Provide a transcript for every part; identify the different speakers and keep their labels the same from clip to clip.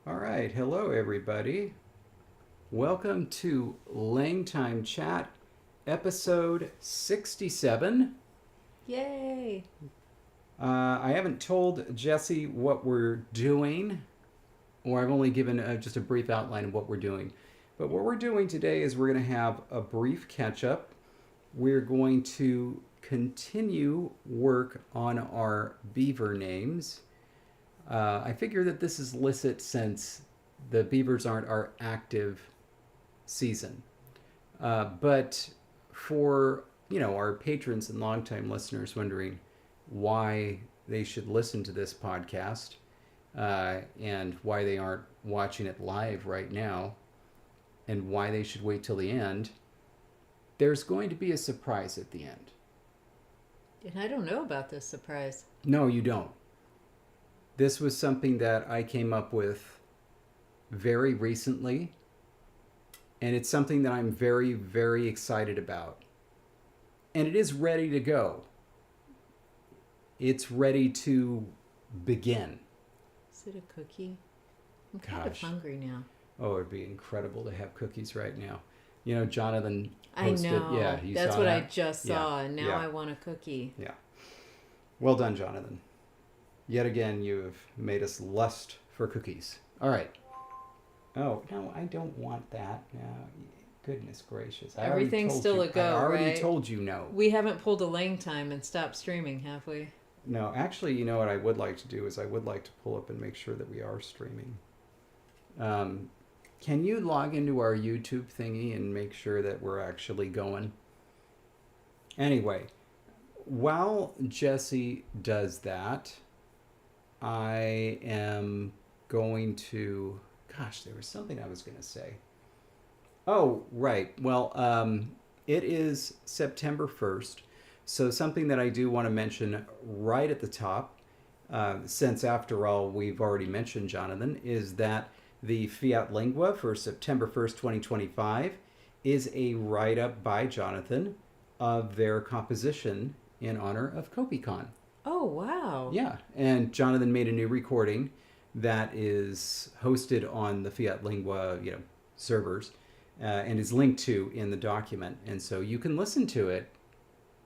Speaker 1: All right, hello everybody. Welcome to LangTime Chat, episode 67.
Speaker 2: Yay!
Speaker 1: I haven't told Jesse what we're doing, or I've only given just a brief outline of what we're doing. But what we're doing today is we're going to have a brief catch up. We're going to continue work on our beaver names. I figure that this is licit since the beavers aren't our active season. But for our patrons and longtime listeners wondering why they should listen to this podcast and why they aren't watching it live right now and why they should wait till the end, there's going to be a surprise at the end.
Speaker 2: And I don't know about this surprise.
Speaker 1: No, you don't. This was something that I came up with very recently, and it's something that I'm very, very excited about. And it is ready to go. It's ready to begin.
Speaker 2: Is it a cookie? I'm kind of hungry now.
Speaker 1: Oh, it'd be incredible to have cookies right now. Jonathan
Speaker 2: posted. I know.
Speaker 1: Yeah,
Speaker 2: that's what I just saw, and now I want a cookie.
Speaker 1: Yeah. Well done, Jonathan. Yet again, you have made us lust for cookies. All right. Oh, no, I don't want that. No, goodness gracious.
Speaker 2: Everything's still a go, right?
Speaker 1: I already told you no.
Speaker 2: We haven't pulled a LangTime and stopped streaming, have we?
Speaker 1: No, actually, you know what I would like to do is I would like to pull up and make sure that we are streaming. Can you log into our YouTube thingy and make sure that we're actually going? Anyway, while Jesse does that, I am going to... Gosh, there was something I was going to say. Oh, right. Well, it is September 1st. So something that I do want to mention right at the top, since after all we've already mentioned Jonathan, is that the Fiat Lingua for September 1st, 2025 is a write-up by Jonathan of their composition in honor of Kopikon.
Speaker 2: Oh, wow.
Speaker 1: Yeah, and Jonathan made a new recording that is hosted on the Fiat Lingua, servers, and is linked to in the document. And so you can listen to it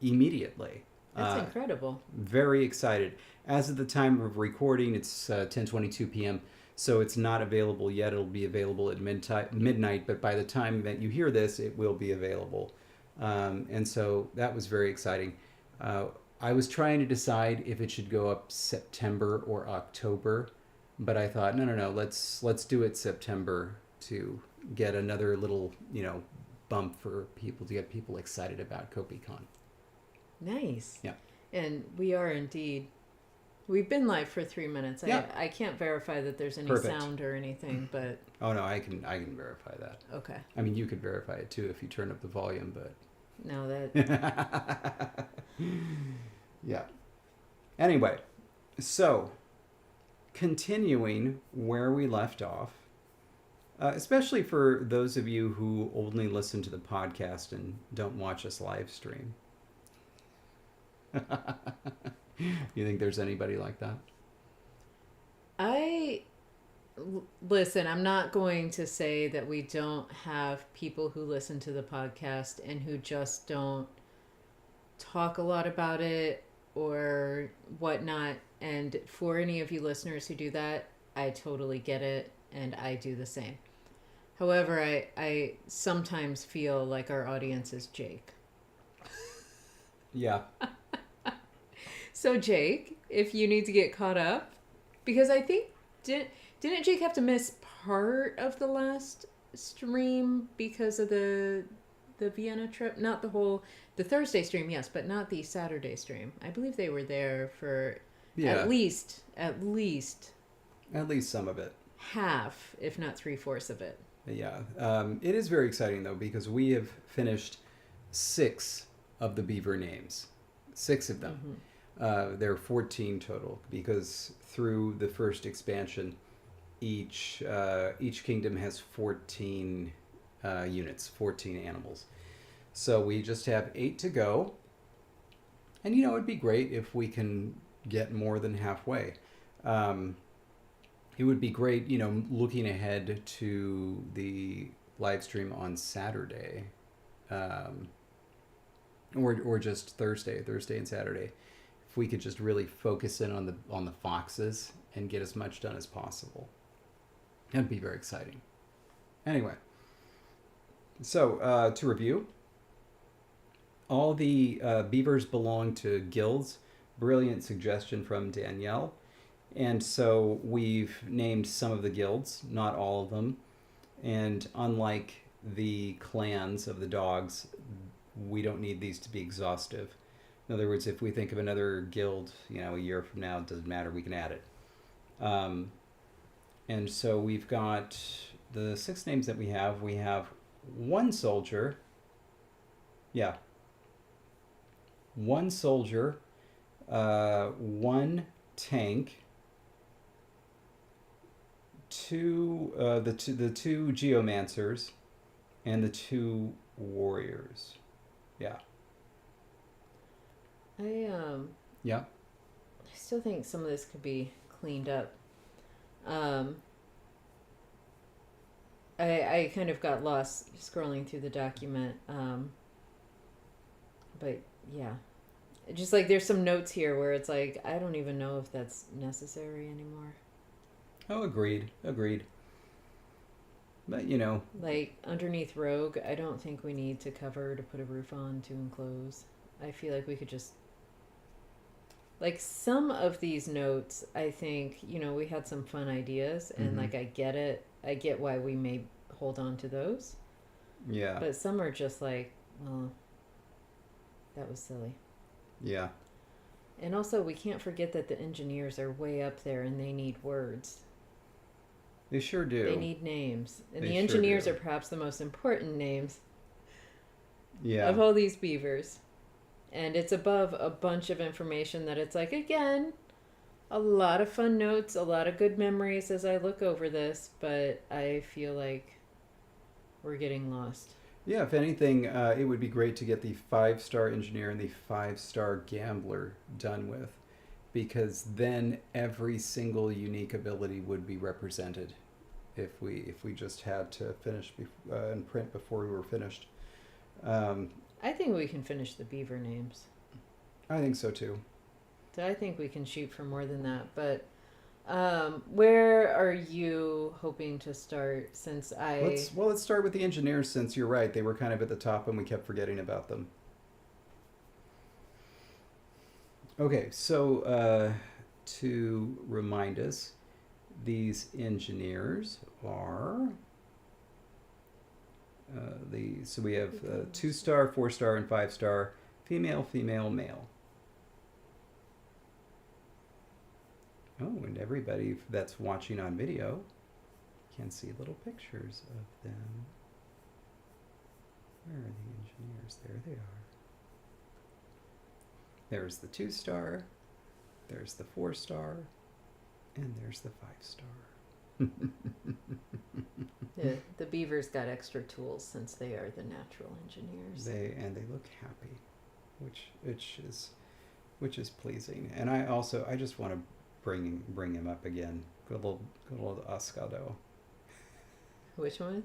Speaker 1: immediately.
Speaker 2: That's incredible.
Speaker 1: Very excited. As of the time of recording, it's 10:22 p.m., so it's not available yet. It'll be available at midnight, but by the time that you hear this, it will be available. And so that was very exciting. I was trying to decide if it should go up September or October, but I thought, no, let's do it September to get another little, bump for people, to get people excited about Kopikon.
Speaker 2: Nice.
Speaker 1: Yeah.
Speaker 2: And we are indeed. We've been live for 3 minutes.
Speaker 1: Yeah.
Speaker 2: I can't verify that there's any
Speaker 1: Perfect.
Speaker 2: sound or anything, but...
Speaker 1: Oh, no, I can verify that.
Speaker 2: Okay.
Speaker 1: I mean, you could verify it, too, if you turn up the volume, but...
Speaker 2: No, that...
Speaker 1: Yeah. Anyway, so, continuing where we left off, especially for those of you who only listen to the podcast and don't watch us live stream. You think there's anybody like that?
Speaker 2: Listen, I'm not going to say that we don't have people who listen to the podcast and who just don't talk a lot about it or whatnot. And for any of you listeners who do that, I totally get it, and I do the same. However, I sometimes feel like our audience is Jake.
Speaker 1: Yeah.
Speaker 2: So Jake, if you need to get caught up, because I think didn't Jake have to miss part of the last stream because of the Vienna trip? Not the Thursday stream, yes, but not the Saturday stream. I believe they were there for at least
Speaker 1: some of it.
Speaker 2: Half, if not 3/4 of it.
Speaker 1: Yeah. It is very exciting, though, because we have finished 6 of the beaver names. 6 of them. Mm-hmm. There are 14 total, because through the first expansion, each kingdom has 14 units, 14 animals. So we just have 8 to go. And, it'd be great if we can get more than halfway. it would be great, looking ahead to the live stream on Saturday, um, or just Thursday and Saturday. If we could just really focus in on the foxes and get as much done as possible, that'd be very exciting. Anyway, so to review, all the beavers belong to guilds. Brilliant suggestion from Danielle. And so we've named some of the guilds, not all of them. And unlike the clans of the dogs, we don't need these to be exhaustive. In other words, if we think of another guild, a year from now, it doesn't matter, we can add it. And so we've got the 6 names that we have. We have 1 soldier. Yeah. 1 soldier, 1 tank, the two geomancers, and the 2 warriors. Yeah.
Speaker 2: I still think some of this could be cleaned up. I kind of got lost scrolling through the document. But yeah, just like there's some notes here where it's like I don't even know if that's necessary anymore.
Speaker 1: Oh, agreed. But
Speaker 2: like underneath rogue, I don't think we need to cover, to put a roof on, to enclose. I feel like we could just, like, some of these notes, I think, we had some fun ideas, and
Speaker 1: Mhm.
Speaker 2: like I get it. I get why we may hold on to those.
Speaker 1: Yeah.
Speaker 2: But some are just like, well, that was silly.
Speaker 1: Yeah.
Speaker 2: And also, we can't forget that the engineers are way up there and they need words.
Speaker 1: They sure do.
Speaker 2: They need names. And
Speaker 1: They
Speaker 2: the
Speaker 1: sure
Speaker 2: engineers
Speaker 1: do.
Speaker 2: are perhaps the most important names
Speaker 1: Yeah.
Speaker 2: of all these beavers. And it's above a bunch of information that it's like, again, a lot of fun notes, a lot of good memories as I look over this, but I feel like we're getting lost.
Speaker 1: Yeah, if anything, it would be great to get the 5-star engineer and the 5-star gambler done with, because then every single unique ability would be represented if we just had to finish and print before we were finished.
Speaker 2: I think we can finish the beaver names.
Speaker 1: I think so too.
Speaker 2: So I think we can shoot for more than that. But where are you hoping to start? Since
Speaker 1: Let's start with the engineers, since you're right, they were kind of at the top and we kept forgetting about them. Okay, so to remind us, these engineers are so we have 2-star, 4-star, and 5-star, female, female, male. Oh, and everybody that's watching on video can see little pictures of them. Where are the engineers? There they are. There's the 2-star, there's the 4-star, and there's the 5-star.
Speaker 2: the beavers got extra tools since they are the natural engineers.
Speaker 1: They look happy, which is pleasing. And I just want to bring him up again. Good old Ascado.
Speaker 2: Which one?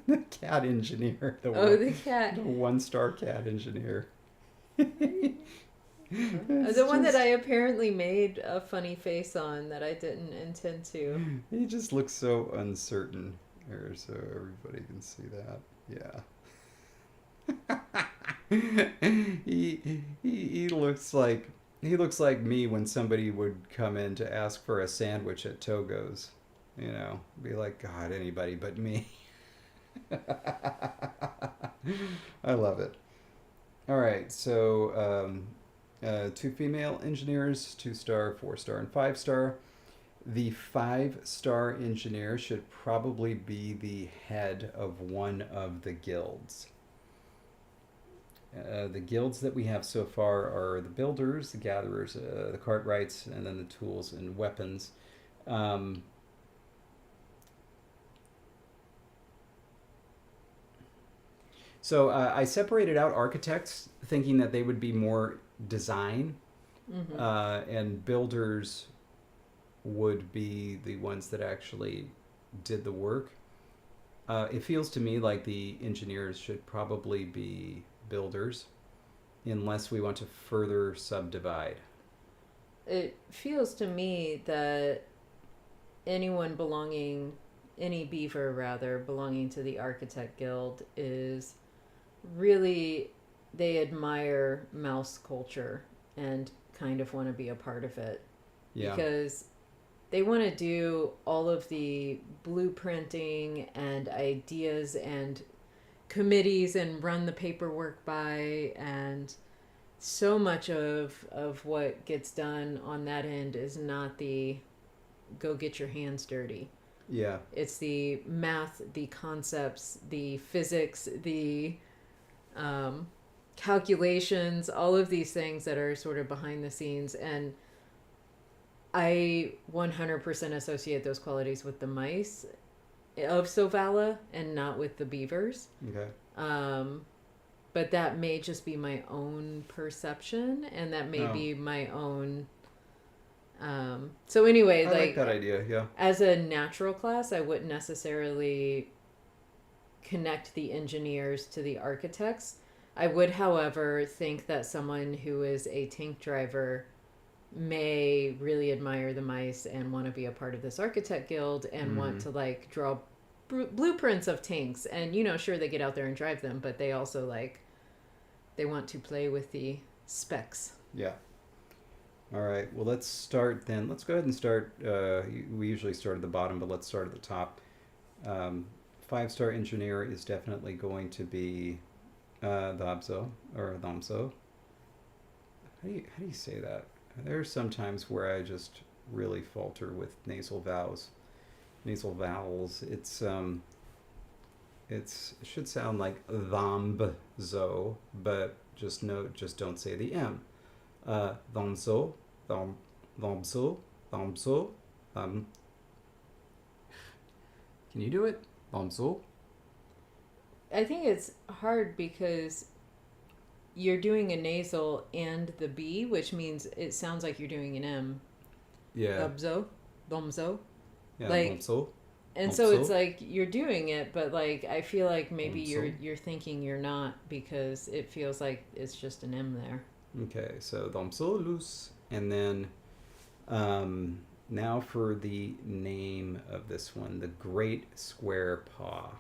Speaker 1: The cat engineer.
Speaker 2: The cat.
Speaker 1: The 1-star cat engineer.
Speaker 2: The one that I apparently made a funny face on that I didn't intend to.
Speaker 1: He just looks so uncertain. Here, so everybody can see that. Yeah. He looks like me when somebody would come in to ask for a sandwich at Togo's. Be like, God, anybody but me. I love it. All right, so 2 female engineers, 2-star, 4-star, and 5-star. The 5-star engineer should probably be the head of one of the guilds. The guilds that we have so far are the builders, the gatherers, the cartwrights, and then the tools and weapons. So I separated out architects, thinking that they would be more design,
Speaker 2: Mm-hmm.
Speaker 1: And builders would be the ones that actually did the work. It feels to me like the engineers should probably be builders, unless we want to further subdivide.
Speaker 2: It feels to me that anyone belonging, any beaver rather, belonging to the Architect Guild is really, they admire mouse culture and kind of want to be a part of it.
Speaker 1: Yeah.
Speaker 2: Because they want to do all of the blueprinting and ideas and committees and run the paperwork by, and so much of what gets done on that end is not the go get your hands dirty.
Speaker 1: Yeah.
Speaker 2: It's the math, the concepts, the physics, the calculations, all of these things that are sort of behind the scenes. And I 100% associate those qualities with the mice of Sovála and not with the beavers.
Speaker 1: Okay.
Speaker 2: But that may just be my own perception, and that may be my own. So anyway,
Speaker 1: I like that idea. Yeah.
Speaker 2: As a natural class, I wouldn't necessarily connect the engineers to the architects. I would, however, think that someone who is a tank driver may really admire the mice and want to be a part of this architect guild and want to like draw blueprints of tanks. And sure, they get out there and drive them, but they also they want to play with the specs.
Speaker 1: Yeah. All right. Well, let's start then. Let's go ahead and start. We usually start at the bottom, but let's start at the top. 5-star engineer is definitely going to be Dhabzo or Dhamso. How do you say that? There are some times where I just really falter with nasal vowels. It should sound like Dhambzo, but just don't say the M. Dhamso, Dhamso. Can you do it? Dhamso.
Speaker 2: I think it's hard because you're doing a nasal and the B, which means it sounds like you're doing an M.
Speaker 1: Yeah.
Speaker 2: Domzo.
Speaker 1: Yeah,
Speaker 2: Dhamso. And so it's like you're doing it, but I feel like maybe you're thinking you're not, because it feels like it's just an M there.
Speaker 1: Okay, so Dhamso loose, and then now for the name of this one, the Great Square Paw.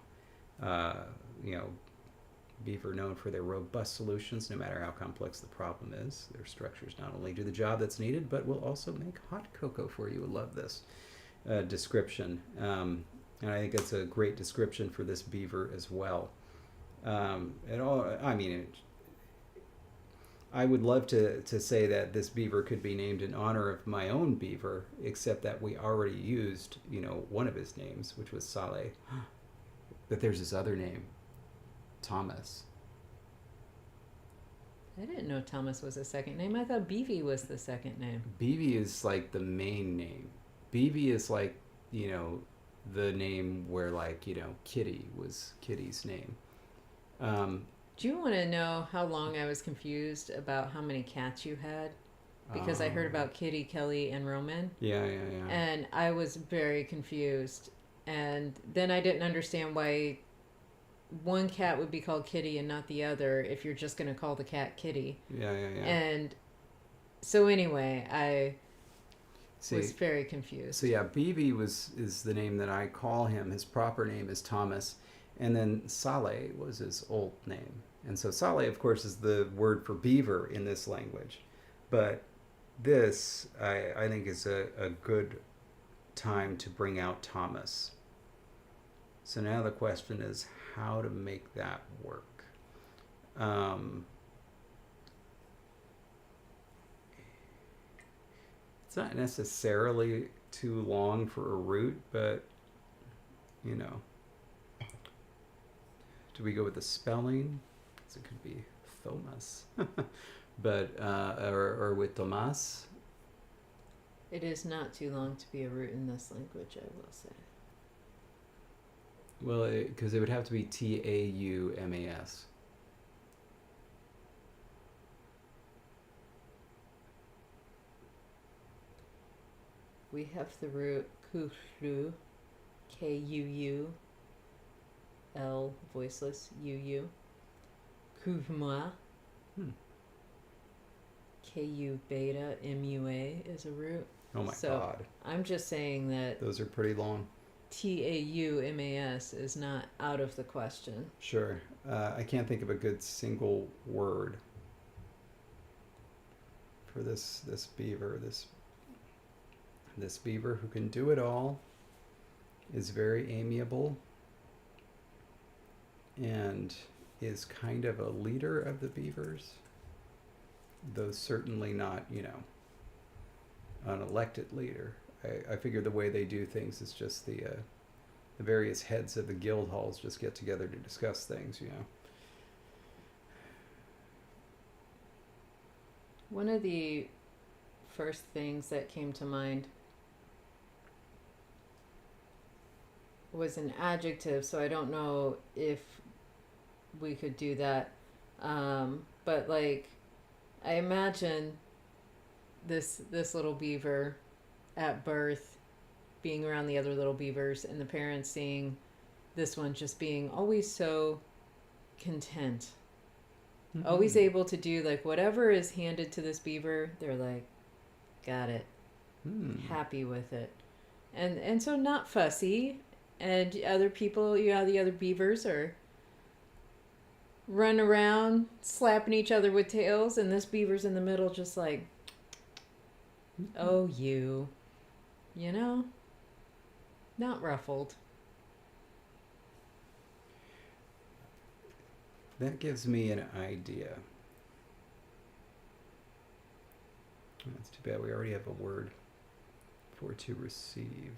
Speaker 1: Beaver known for their robust solutions, no matter how complex the problem is. Their structures not only do the job that's needed, but will also make hot cocoa for you. I love this description. And I think it's a great description for this beaver as well. I would love to say that this beaver could be named in honor of my own beaver, except that we already used, one of his names, which was Saleh. But there's his other name, Thomas.
Speaker 2: I didn't know Thomas was a second name. I thought Beavy was the second name.
Speaker 1: Beavy is like the main name. Beavy is like, the name where Kitty was Kitty's name.
Speaker 2: Do you want to know how long I was confused about how many cats you had? Because I heard about Kitty, Kelly, and Roman.
Speaker 1: Yeah.
Speaker 2: And I was very confused. And then I didn't understand why one cat would be called Kitty and not the other if you're just going to call the cat Kitty.
Speaker 1: Yeah.
Speaker 2: And so anyway, I was very confused.
Speaker 1: So yeah, Beavy is the name that I call him. His proper name is Thomas. And then Saleh was his old name. And so Saleh, of course, is the word for beaver in this language. But this, I think, is a good time to bring out Thomas. So now the question is how to make that work. It's not necessarily too long for a root, but, do we go with the spelling? Because it could be Thomas. But, or with Tomas.
Speaker 2: It is not too long to be a root in this language, I will say.
Speaker 1: Well, because it would have to be Taumas.
Speaker 2: We have the root kuhlu, Kuul, voiceless, uu. Kuvma,
Speaker 1: Hmm.
Speaker 2: Ku beta, mua is a root.
Speaker 1: Oh my
Speaker 2: So,
Speaker 1: God.
Speaker 2: I'm just saying that
Speaker 1: Those are pretty long.
Speaker 2: taumas is not out of the question.
Speaker 1: Sure. I can't think of a good single word for this beaver. This beaver who can do it all, is very amiable, and is kind of a leader of the beavers, though certainly not, an elected leader. I figure the way they do things is just the various heads of the guild halls just get together to discuss things.
Speaker 2: One of the first things that came to mind was an adjective, so I don't know if we could do that. But like, I imagine this little beaver at birth being around the other little beavers, and the parents seeing this one just being always so content, always able to do like whatever is handed to this beaver. They're like, got it, happy with it, and so not fussy. And other people, the other beavers are run around slapping each other with tails, and this beaver's in the middle just like, oh, not ruffled.
Speaker 1: That gives me an idea. That's too bad we already have a word for to receive.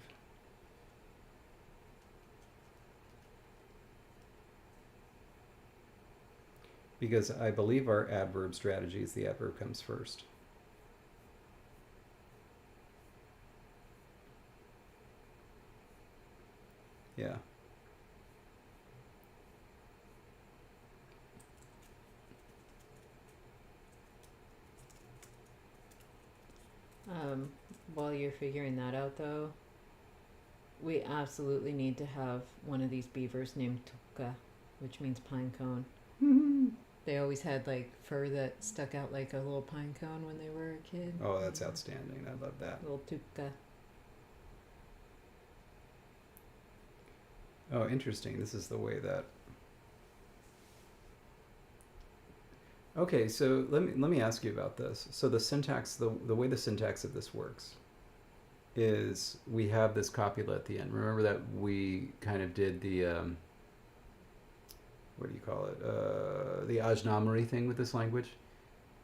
Speaker 1: Because I believe our adverb strategy is the adverb comes first. Yeah.
Speaker 2: While you're figuring that out, though, we absolutely need to have one of these beavers named Tuka, which means pine cone. They always had like fur that stuck out like a little pine cone when they were a kid.
Speaker 1: Oh, that's outstanding. I love that.
Speaker 2: Little Tuka.
Speaker 1: Oh, interesting. This is the way that. Okay, so let me ask you about this. So the syntax, the way the syntax of this works is we have this copula at the end. Remember that we kind of did the what do you call it? The Ajnamari thing with this language,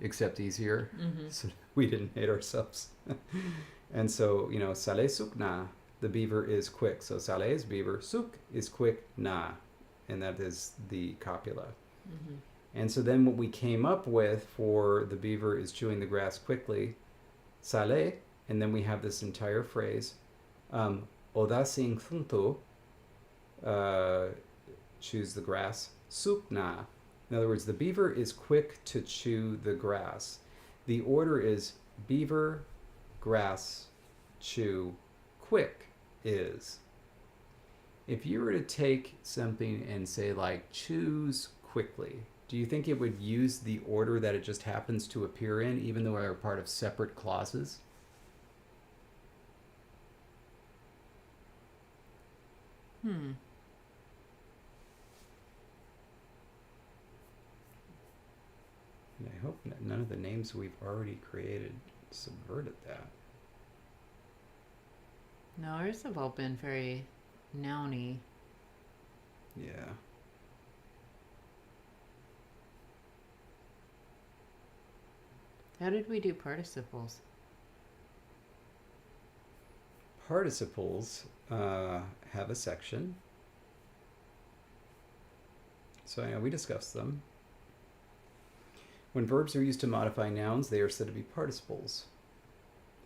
Speaker 1: except easier.
Speaker 2: Mm-hmm.
Speaker 1: So we didn't hate ourselves. And so, sale suk na, the beaver is quick. So sale is beaver, suk is quick, na, and that is the copula.
Speaker 2: Mm-hmm.
Speaker 1: And so then what we came up with for the beaver is chewing the grass quickly, sale, and then we have this entire phrase, oda sing thunto, chews the grass, sukna. In other words, the beaver is quick to chew the grass. The order is beaver, grass, chew, quick is. If you were to take something and say like choose quickly, do you think it would use the order that it just happens to appear in, even though they're part of separate clauses?
Speaker 2: Hmm.
Speaker 1: And I hope none of the names we've already created subverted that.
Speaker 2: No, ours have all been very nouny.
Speaker 1: Yeah.
Speaker 2: How did we do participles?
Speaker 1: Participles have a section. So I know we discussed them. When verbs are used to modify nouns, they are said to be participles.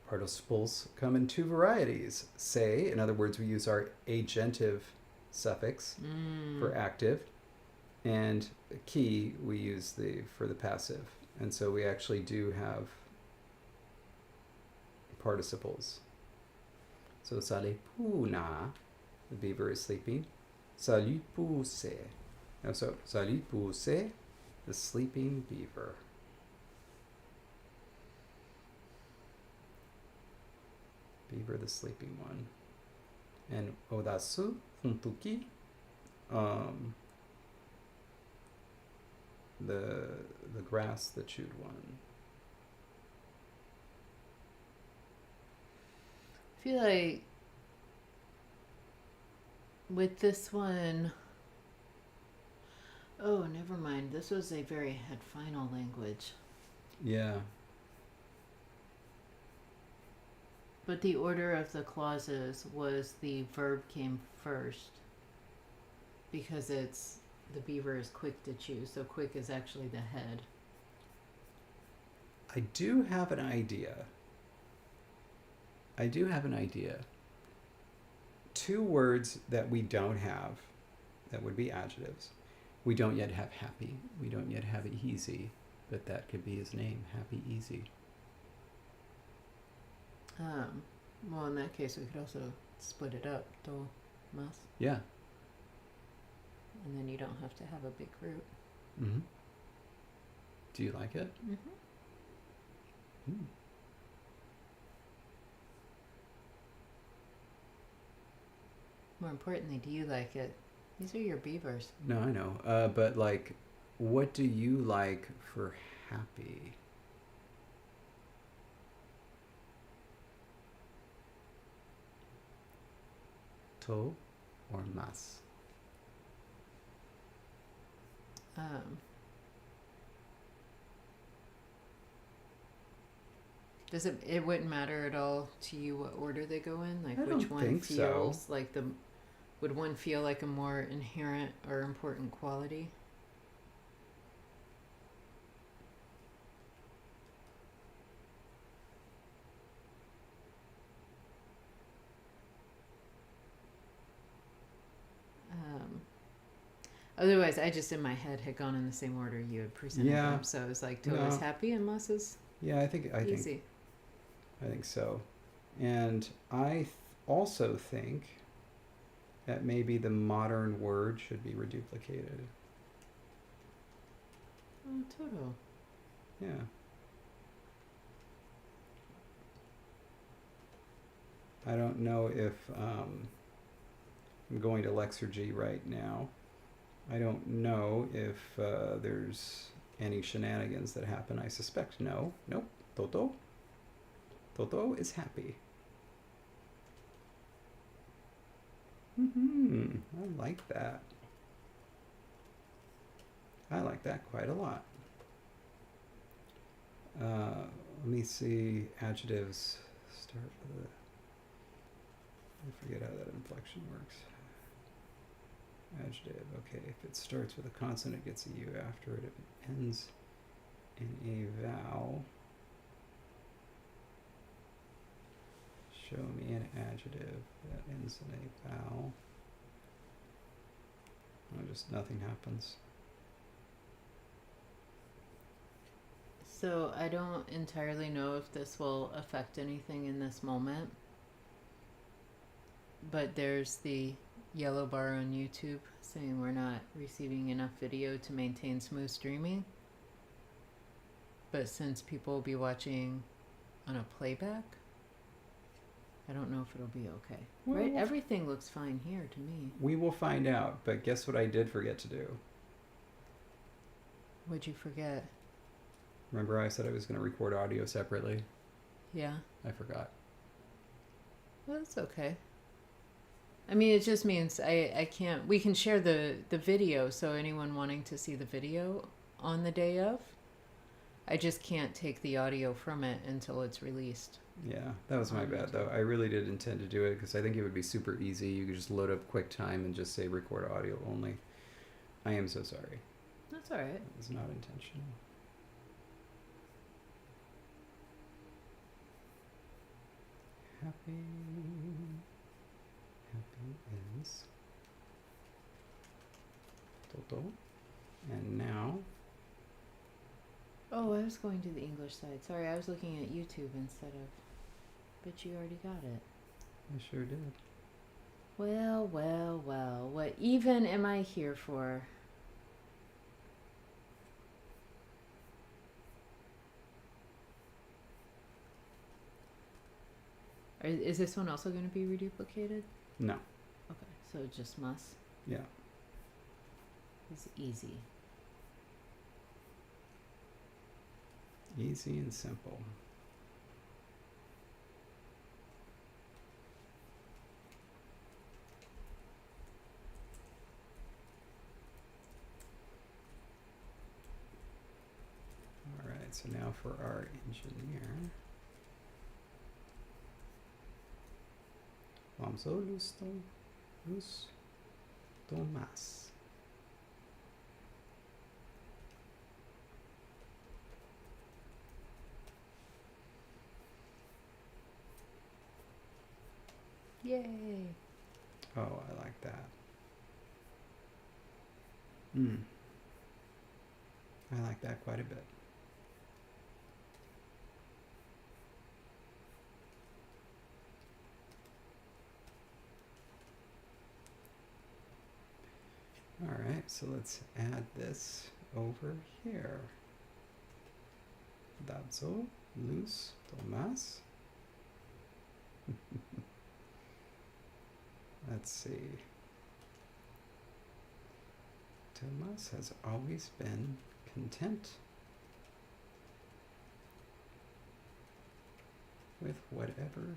Speaker 1: Participles come in two varieties. Say, in other words, we use our agentive suffix for active, and ki we use for the passive. And so we actually do have participles. So salipuna, the beaver is sleeping. Salipuse. No, so salipuse, the sleeping beaver. Beaver, the sleeping one. And odasu, huntuki, the grass, the chewed one.
Speaker 2: I feel like with this one, oh, never mind. This was a very head final language.
Speaker 1: Yeah.
Speaker 2: But the order of the clauses was the verb came first because it's the beaver is quick to chew, so quick is actually the head.
Speaker 1: I do have an idea. Two words that we don't have that would be adjectives. We don't yet have happy. We don't yet have easy, but that could be his name, Happy Easy.
Speaker 2: Well, in that case, we could also split it up, do, mas,
Speaker 1: Yeah.
Speaker 2: and then you don't have to have a big root.
Speaker 1: Mm-hmm. Do you like it?
Speaker 2: Mm-hmm.
Speaker 1: Mm.
Speaker 2: More importantly, do you like it? These are your beavers.
Speaker 1: No, I know. But like, what do you like for happy? To or mas?
Speaker 2: Does it wouldn't matter at all to you what order they go in? Like
Speaker 1: I
Speaker 2: which
Speaker 1: don't
Speaker 2: one
Speaker 1: think
Speaker 2: feels
Speaker 1: so.
Speaker 2: like the would one feel like a more inherent or important quality? Otherwise, I just in my head had gone in the same order you had presented
Speaker 1: Yeah.
Speaker 2: them. So it was like To is
Speaker 1: No.
Speaker 2: happy and Mas is
Speaker 1: Yeah, I think
Speaker 2: easy.
Speaker 1: so. And I also think that maybe the modern word should be reduplicated.
Speaker 2: Oh, Toto.
Speaker 1: Yeah. I don't know if I'm going to Lexergy right now. I don't know if there's any shenanigans that happen. I suspect no. Nope. Toto. Toto is happy. I like that. I like that quite a lot. Let me see. Adjectives start with a... I forget how that inflection works. Adjective. Okay, if it starts with a consonant, it gets a U after it. If it ends in a vowel, show me an adjective that ends in a vowel. Oh, just nothing happens.
Speaker 2: So I don't entirely know if this will affect anything in this moment. But there's the yellow bar on YouTube saying we're not receiving enough video to maintain smooth streaming. But since people will be watching on a playback, I don't know if it'll be okay.
Speaker 1: Well,
Speaker 2: right? Everything looks fine here to me.
Speaker 1: We will find out, but guess what I did forget to do?
Speaker 2: What'd you forget?
Speaker 1: Remember I said I was going to record audio separately?
Speaker 2: Yeah.
Speaker 1: I forgot.
Speaker 2: Well, that's okay. I mean, it just means I can't... We can share the video, so anyone wanting to see the video on the day of, I just can't take the audio from it until it's released.
Speaker 1: Yeah, that was my bad, though. I really did intend to do it because I think it would be super easy. You could just load up QuickTime and just say record audio only. I am so sorry.
Speaker 2: That's all right.
Speaker 1: It was not intentional. Happy is Toto. And now...
Speaker 2: Oh, I was going to the English side. Sorry, I was looking at YouTube instead of... But you already got it.
Speaker 1: I sure did.
Speaker 2: Well, well, well. What even am I here for? Is this one also going to be reduplicated?
Speaker 1: No.
Speaker 2: Okay, so it just must.
Speaker 1: Yeah.
Speaker 2: It's easy.
Speaker 1: Easy and simple. All right, so now for our engineer. Vamos a Luz Tomás.
Speaker 2: Yay!
Speaker 1: Oh, I like that. I like that quite a bit. All right, so let's add this over here. Dadzo, Luz, Tomás. Let's see. Tomás has always been content with whatever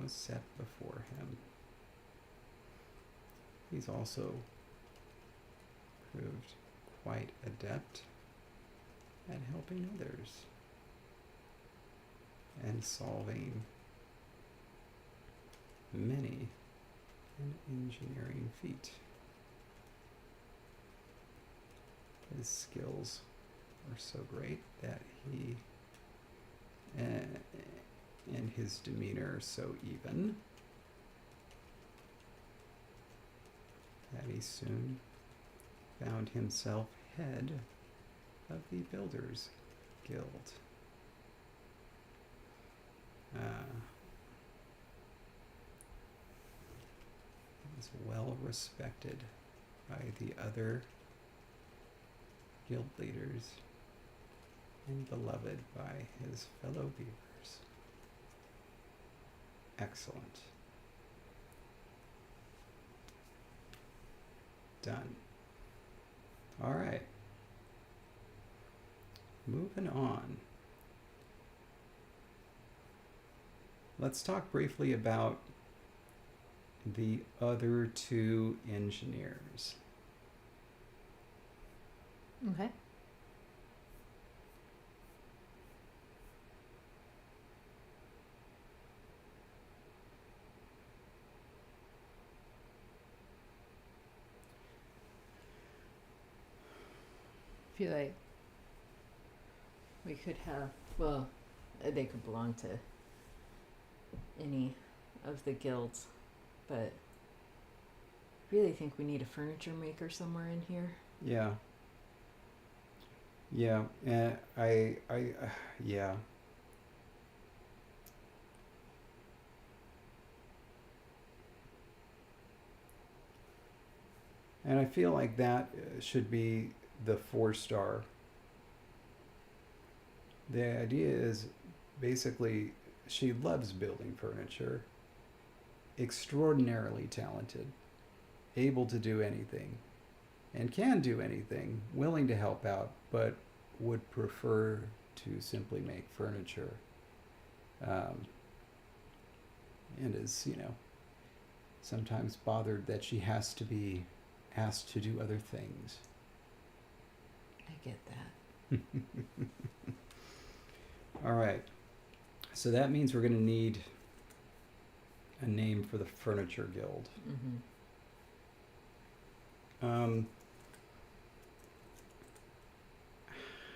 Speaker 1: was set before him. He's also proved quite adept at helping others and solving many an engineering feat. His skills are so great that he and his demeanor so even that he soon found himself head of the Builders Guild. He was well respected by the other guild leaders and beloved by his fellow beavers. Excellent. Done. All right. Moving on. Let's talk briefly about the other two engineers.
Speaker 2: Okay. I feel like we could have, well, they could belong to any of the guilds, but I really think we need a furniture maker somewhere in here.
Speaker 1: Yeah. Yeah, yeah. And I feel like that should be the 4-star. The idea is basically she loves building furniture, extraordinarily talented, able to do anything, and can do anything, willing to help out, but would prefer to simply make furniture. And is, sometimes bothered that she has to be asked to do other things.
Speaker 2: I get that.
Speaker 1: All right. So that means we're going to need a name for the Furniture Guild.
Speaker 2: Mm-hmm.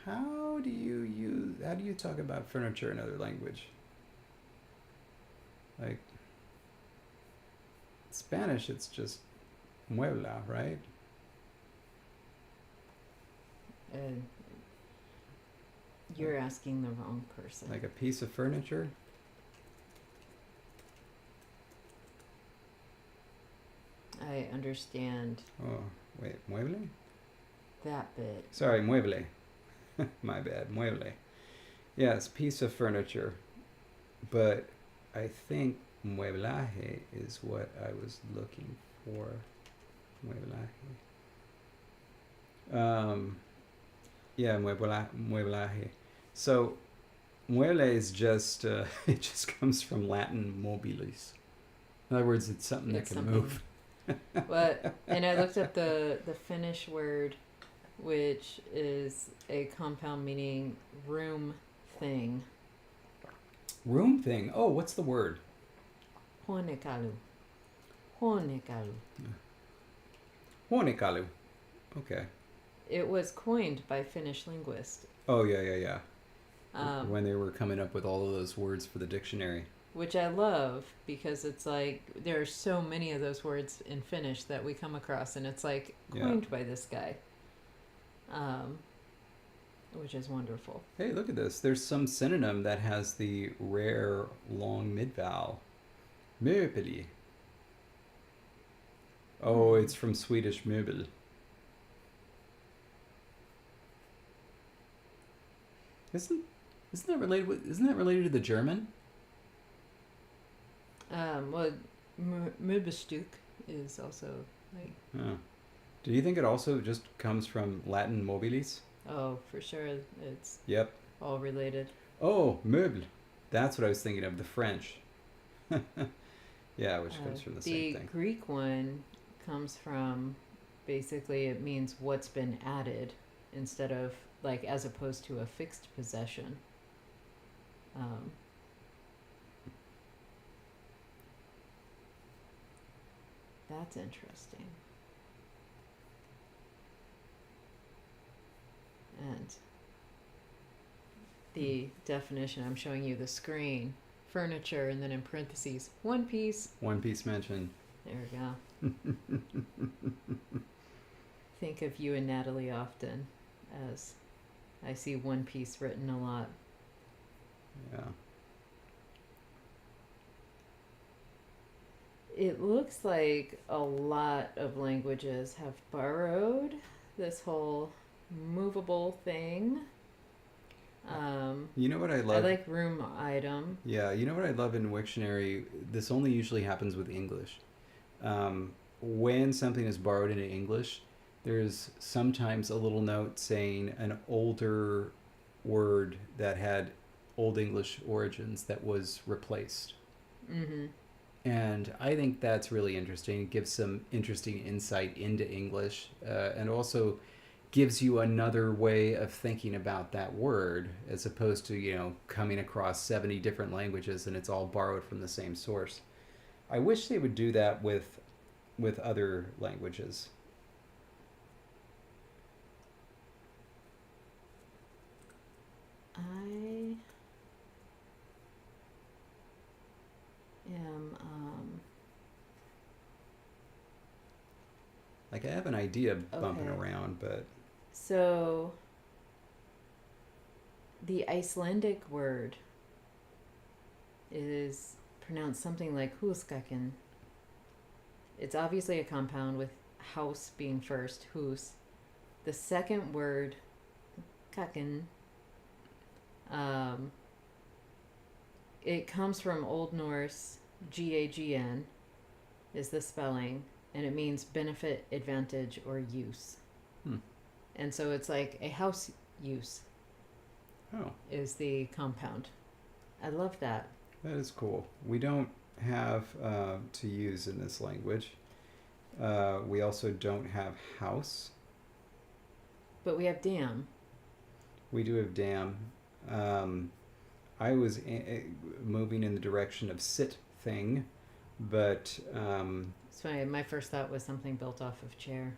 Speaker 1: How do you talk about furniture in other language? Like Spanish, it's just muebla, right?
Speaker 2: You're asking the wrong person.
Speaker 1: Like a piece of furniture?
Speaker 2: understand
Speaker 1: Oh, wait, mueble?
Speaker 2: that bit.
Speaker 1: Sorry, mueble. My bad, mueble. Yes, piece of furniture. But I think mueblaje is what I was looking for. Mueblaje. Yeah, mueblaje. So, mueble is just, it just comes from Latin mobilis. In other words, it's something that
Speaker 2: It's
Speaker 1: can
Speaker 2: something.
Speaker 1: move.
Speaker 2: And I looked up the Finnish word, which is a compound meaning room thing.
Speaker 1: Room thing. Oh, what's the word?
Speaker 2: Huonekalu. Huonekalu.
Speaker 1: Huonekalu. Okay.
Speaker 2: It was coined by Finnish linguists.
Speaker 1: Oh, yeah. When they were coming up with all of those words for the dictionary.
Speaker 2: Which I love because it's like there are so many of those words in Finnish that we come across, and it's like coined by this guy, which is wonderful.
Speaker 1: Hey, look at this. There's some synonym that has the rare long mid-vowel. Möbeli. Oh, it's from Swedish möbel. Isn't that related to the German?
Speaker 2: Well, Möbelstück is also like.
Speaker 1: Oh. Do you think it also just comes from Latin mobilis?
Speaker 2: Oh, for sure, it's
Speaker 1: Yep.
Speaker 2: all related.
Speaker 1: Oh, meuble. That's what I was thinking of, the French. Yeah, which comes from the same thing.
Speaker 2: The Greek one comes from, basically, it means what's been added instead of, like, as opposed to a fixed possession. That's interesting. And the definition, I'm showing you the screen, furniture, and then in parentheses, one piece.
Speaker 1: One piece mention.
Speaker 2: There we go. Think of you and Natalie often, as I see one piece written a lot.
Speaker 1: Yeah.
Speaker 2: It looks like a lot of languages have borrowed this whole movable thing.
Speaker 1: You know what I
Speaker 2: I
Speaker 1: love?
Speaker 2: like room item.
Speaker 1: Yeah, you know what I love in Wiktionary? This only usually happens with English. When something is borrowed into English, there's sometimes a little note saying an older word that had Old English origins that was replaced.
Speaker 2: Mm-hmm.
Speaker 1: And I think that's really interesting. It gives some interesting insight into English, and also gives you another way of thinking about that word, as opposed to, coming across 70 different languages and it's all borrowed from the same source. I wish they would do that with other languages.
Speaker 2: I am
Speaker 1: Like, I have an idea bumping
Speaker 2: Okay.
Speaker 1: around, but
Speaker 2: so the Icelandic word is pronounced something like huskaken. It's obviously a compound with house being first, hus. The second word, kaken, it comes from Old Norse, Gagn is the spelling, and it means benefit, advantage, or use. And so it's like a house use is the compound. I love that.
Speaker 1: that is cool. We don't have to use in this language. We also don't have house.
Speaker 2: But we have dam.
Speaker 1: We do have dam. I was moving in the direction of sit thing, but
Speaker 2: It's funny, my first thought was something built off of chair.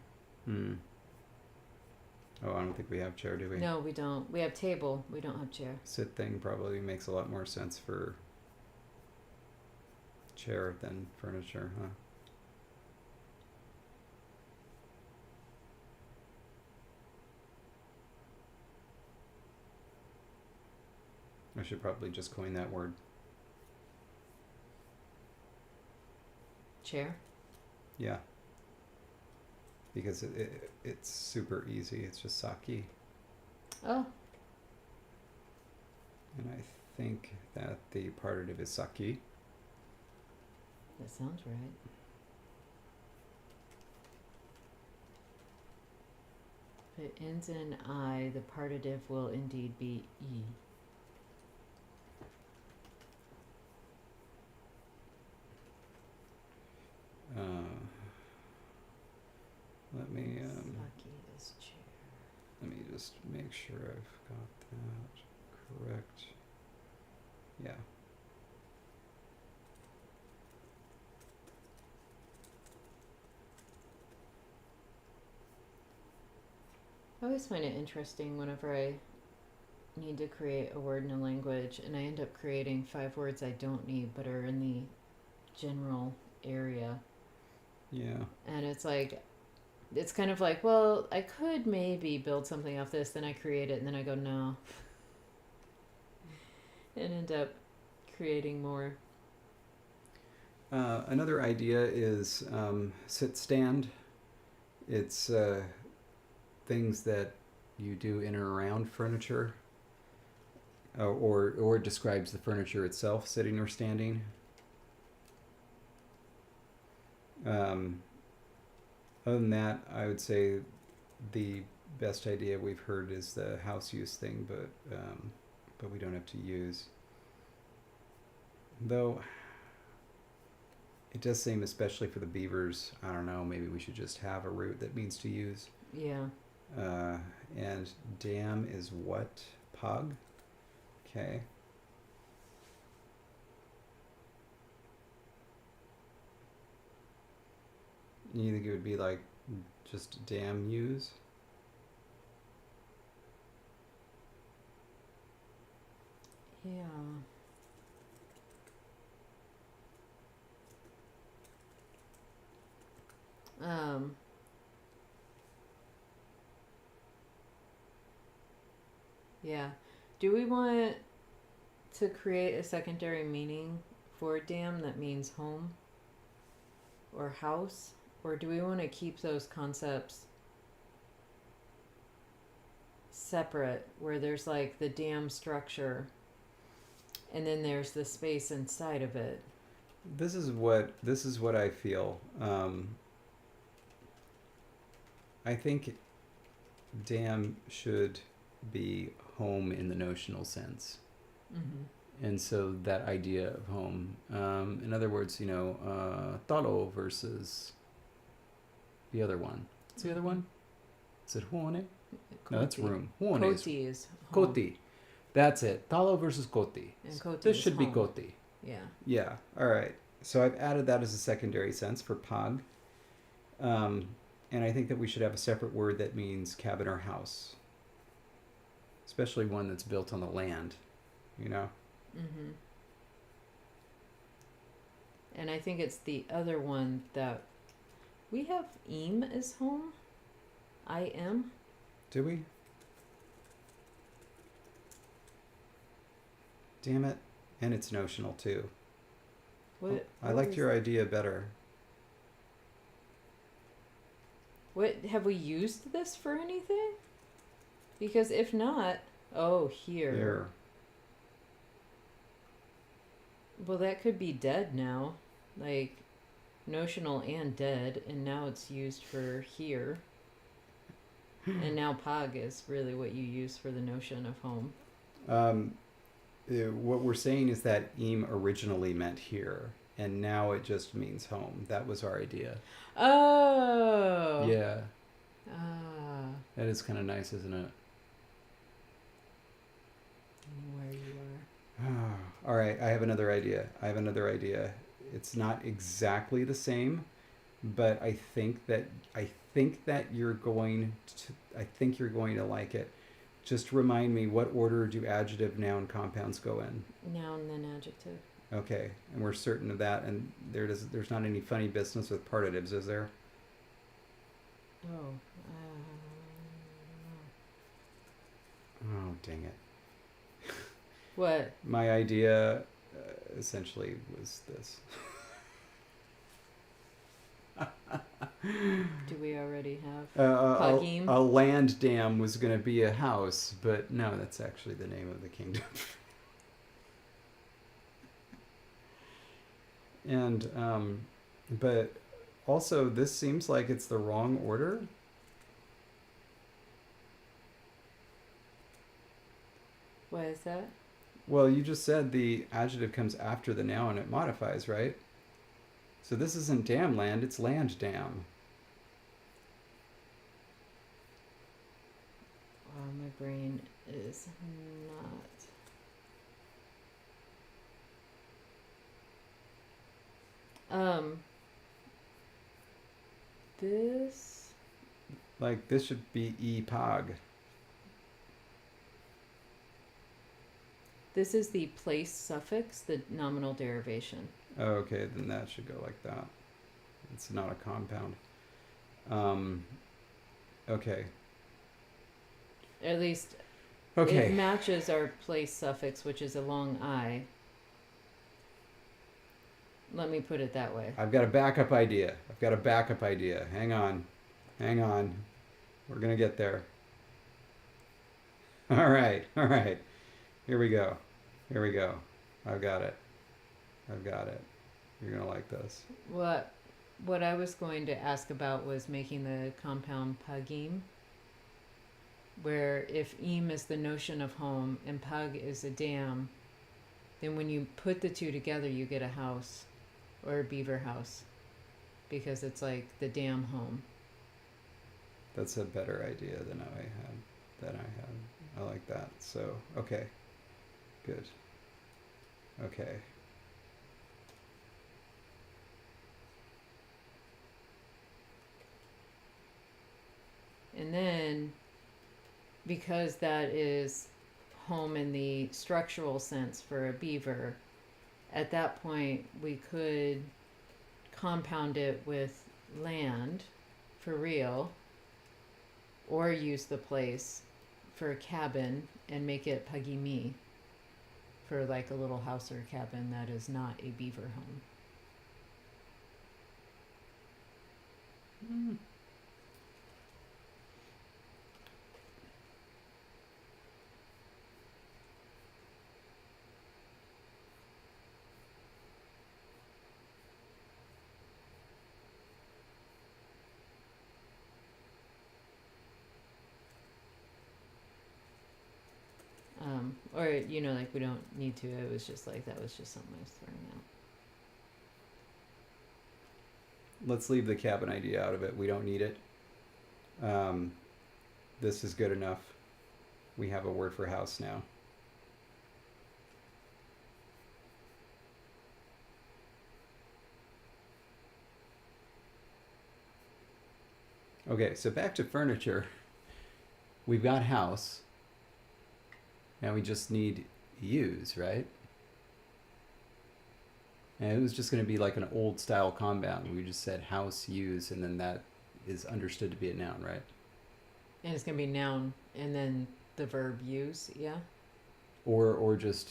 Speaker 1: Oh, I don't think we have chair, do we?
Speaker 2: No, we don't. We have table. We don't have chair.
Speaker 1: Sit thing probably makes a lot more sense for chair than furniture, huh? I should probably just coin that word.
Speaker 2: Chair?
Speaker 1: Yeah. because it's super easy. It's just sake.
Speaker 2: Oh,
Speaker 1: And I think that the partitive is sake.
Speaker 2: that sounds right. If it ends in I, the partitive will indeed be E.
Speaker 1: Let me
Speaker 2: Sake is chair.
Speaker 1: let me just make sure I've got that correct. Yeah.
Speaker 2: I always find it interesting whenever I need to create a word in a language and I end up creating 5 words I don't need but are in the general area.
Speaker 1: Yeah.
Speaker 2: And it's like, it's kind of like, well, I could maybe build something off this, then I create it, and then I go, no. And end up creating more.
Speaker 1: Another idea is sit stand. It's things that you do in or around furniture, or it describes the furniture itself, sitting or standing. Other than that, I would say the best idea we've heard is the house use thing, but we don't have to use. Though it does seem, especially for the beavers, I don't know, maybe we should just have a root that means to use.
Speaker 2: Yeah.
Speaker 1: And dam is what? Pug? Okay. You think it would be like just dam use?
Speaker 2: Yeah. Yeah. Do we want to create a secondary meaning for dam that means home or house? Or do we want to keep those concepts separate, where there's like the dam structure and then there's the space inside of it?
Speaker 1: This is what I feel. I think dam should be home in the notional sense.
Speaker 2: Mm-hmm.
Speaker 1: And so that idea of home, in other words, talo versus the other one. What's the other one? Is it huone? No, that's room. Huone is
Speaker 2: Koti is home.
Speaker 1: koti. That's it. Talo versus koti.
Speaker 2: And koti
Speaker 1: This
Speaker 2: is
Speaker 1: should be
Speaker 2: home.
Speaker 1: koti.
Speaker 2: Yeah.
Speaker 1: Yeah. All right. So I've added that as a secondary sense for pag. And I think that we should have a separate word that means cabin or house, especially one that's built on the land,
Speaker 2: Mm-hmm. And I think it's the other one that we have im as home. I am.
Speaker 1: Do we? Damn it. And it's notional too.
Speaker 2: What?
Speaker 1: I liked your idea better.
Speaker 2: What, have we used this for anything? Because if not, here.
Speaker 1: Here.
Speaker 2: Well, that could be dead now, like notional and dead, and now it's used for here. And now pag is really what you use for the notion of home.
Speaker 1: What we're saying is that im originally meant here, and now it just means home. That was our idea.
Speaker 2: Oh.
Speaker 1: Yeah.
Speaker 2: Ah.
Speaker 1: That is kind of nice, isn't it?
Speaker 2: Anywhere you are.
Speaker 1: All right, I have another idea. It's not exactly the same, but I think that you're going to like it. Just remind me, what order do adjective, noun, compounds go in?
Speaker 2: Noun, then adjective.
Speaker 1: Okay, and we're certain of that, and there's not any funny business with partitives, is there?
Speaker 2: Oh.
Speaker 1: Oh, dang it.
Speaker 2: What?
Speaker 1: My idea essentially was this.
Speaker 2: Do we already have.
Speaker 1: A
Speaker 2: Pagim.
Speaker 1: land dam was going to be a house, but no, that's actually the name of the kingdom. And but also this seems like it's the wrong order.
Speaker 2: Why is that?
Speaker 1: Well, you just said the adjective comes after the noun, it modifies, right? So this isn't dam land, it's land dam.
Speaker 2: Wow, my brain is not. This.
Speaker 1: Like this should be e-pog.
Speaker 2: This is the place suffix, the nominal derivation.
Speaker 1: Oh, okay, then that should go like that. It's not a compound. Okay.
Speaker 2: At least
Speaker 1: Okay.
Speaker 2: it matches our place suffix, which is a long I. Let me put it that way.
Speaker 1: I've got a backup idea. Hang on. We're going to get there. All right. Here we go. I've got it. You're going to like this.
Speaker 2: What I was going to ask about was making the compound pagim, where if im is the notion of home and pag is a dam, then when you put the two together, you get a house or a beaver house, because it's like the dam home.
Speaker 1: That's a better idea than I had. I like that. So, okay. Good. Okay.
Speaker 2: And then, because that is home in the structural sense for a beaver, at that point we could compound it with land for real, or use the place for a cabin and make it pagimi for like a little house or cabin that is not a beaver home. Or, you know, like we don't need to. It was just like, that was just something I was throwing out.
Speaker 1: Let's leave the cabin idea out of it. We don't need it. This is good enough. We have a word for house now. Okay, so back to furniture. We've got house. Now we just need use, right? And it was just going to be like an old style compound. We just said house, use, and then that is understood to be a noun, right?
Speaker 2: And it's going to be noun and then the verb use, yeah?
Speaker 1: Or just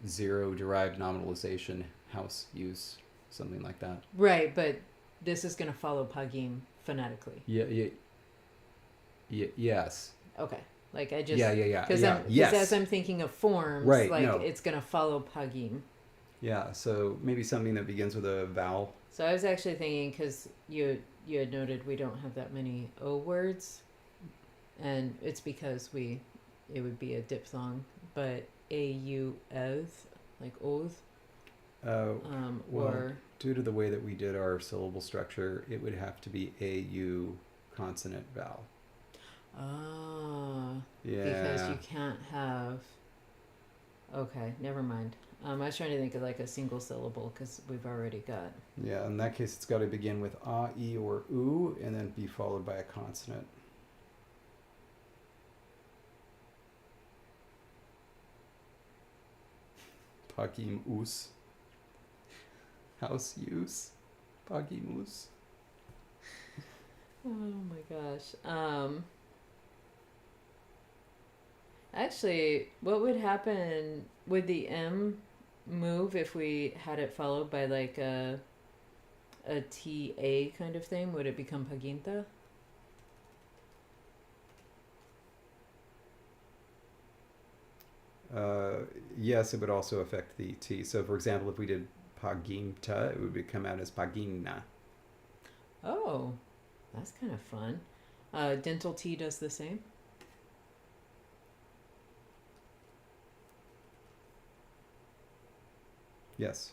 Speaker 1: zero derived nominalization, house, use, something like that.
Speaker 2: Right, but this is going to follow pagim phonetically.
Speaker 1: Yes.
Speaker 2: Okay. Like I just...
Speaker 1: Yeah.
Speaker 2: Because as I'm thinking of forms,
Speaker 1: right,
Speaker 2: like
Speaker 1: no.
Speaker 2: it's going to follow pagim.
Speaker 1: Yeah, so maybe something that begins with a vowel.
Speaker 2: So I was actually thinking, because you had noted we don't have that many O words, and it's because it would be a diphthong, but A-U-eth, like oath.
Speaker 1: Well,
Speaker 2: or
Speaker 1: due to the way that we did our syllable structure, it would have to be A-U consonant vowel.
Speaker 2: Ah,
Speaker 1: Yeah.
Speaker 2: because you can't have... Okay, never mind. I was trying to think of like a single syllable, because we've already got...
Speaker 1: Yeah, in that case, it's got to begin with a, e, or u, and then be followed by a consonant. Pagimus. House use. Pagimus.
Speaker 2: Oh my gosh. Actually, what would happen, would the M move if we had it followed by like a TA kind of thing? Would it become paginta?
Speaker 1: Yes, it would also affect the T. So, for example, if we did paginta, it would come out as pagina.
Speaker 2: Oh, that's kind of fun. Dental T does the same.
Speaker 1: Yes.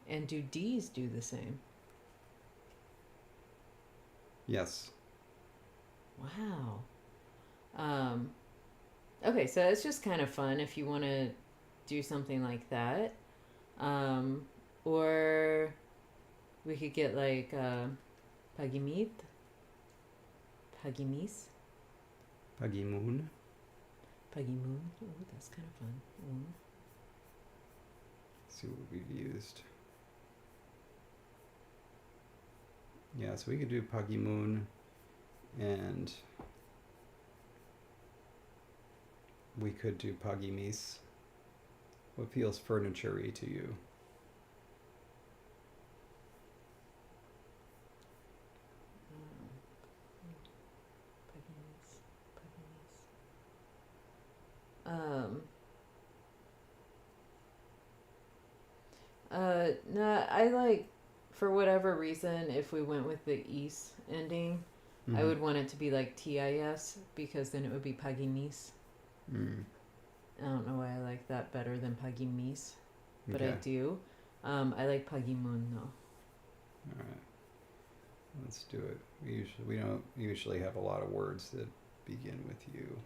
Speaker 2: And do D's do the same?
Speaker 1: Yes.
Speaker 2: Wow. Um, okay, so it's just kind of fun if you want to do something like that. Or we could get like pagimit, pagimis,
Speaker 1: Pagimun.
Speaker 2: pagimun. Oh, that's kind of fun.
Speaker 1: See what we've used. Yeah, so we could do pagimun, and we could do pagimis. What feels furniture-y to you?
Speaker 2: Pagimis, pagimis. No, I like, for whatever reason, if we went with the "is" ending, I would want it to be like TIS because then it would be pagimis.
Speaker 1: Mm.
Speaker 2: I don't know why I like that better than pagimis, but
Speaker 1: Okay.
Speaker 2: I do. I like pagimun though.
Speaker 1: All right. Let's do it. We don't usually have a lot of words that begin with U.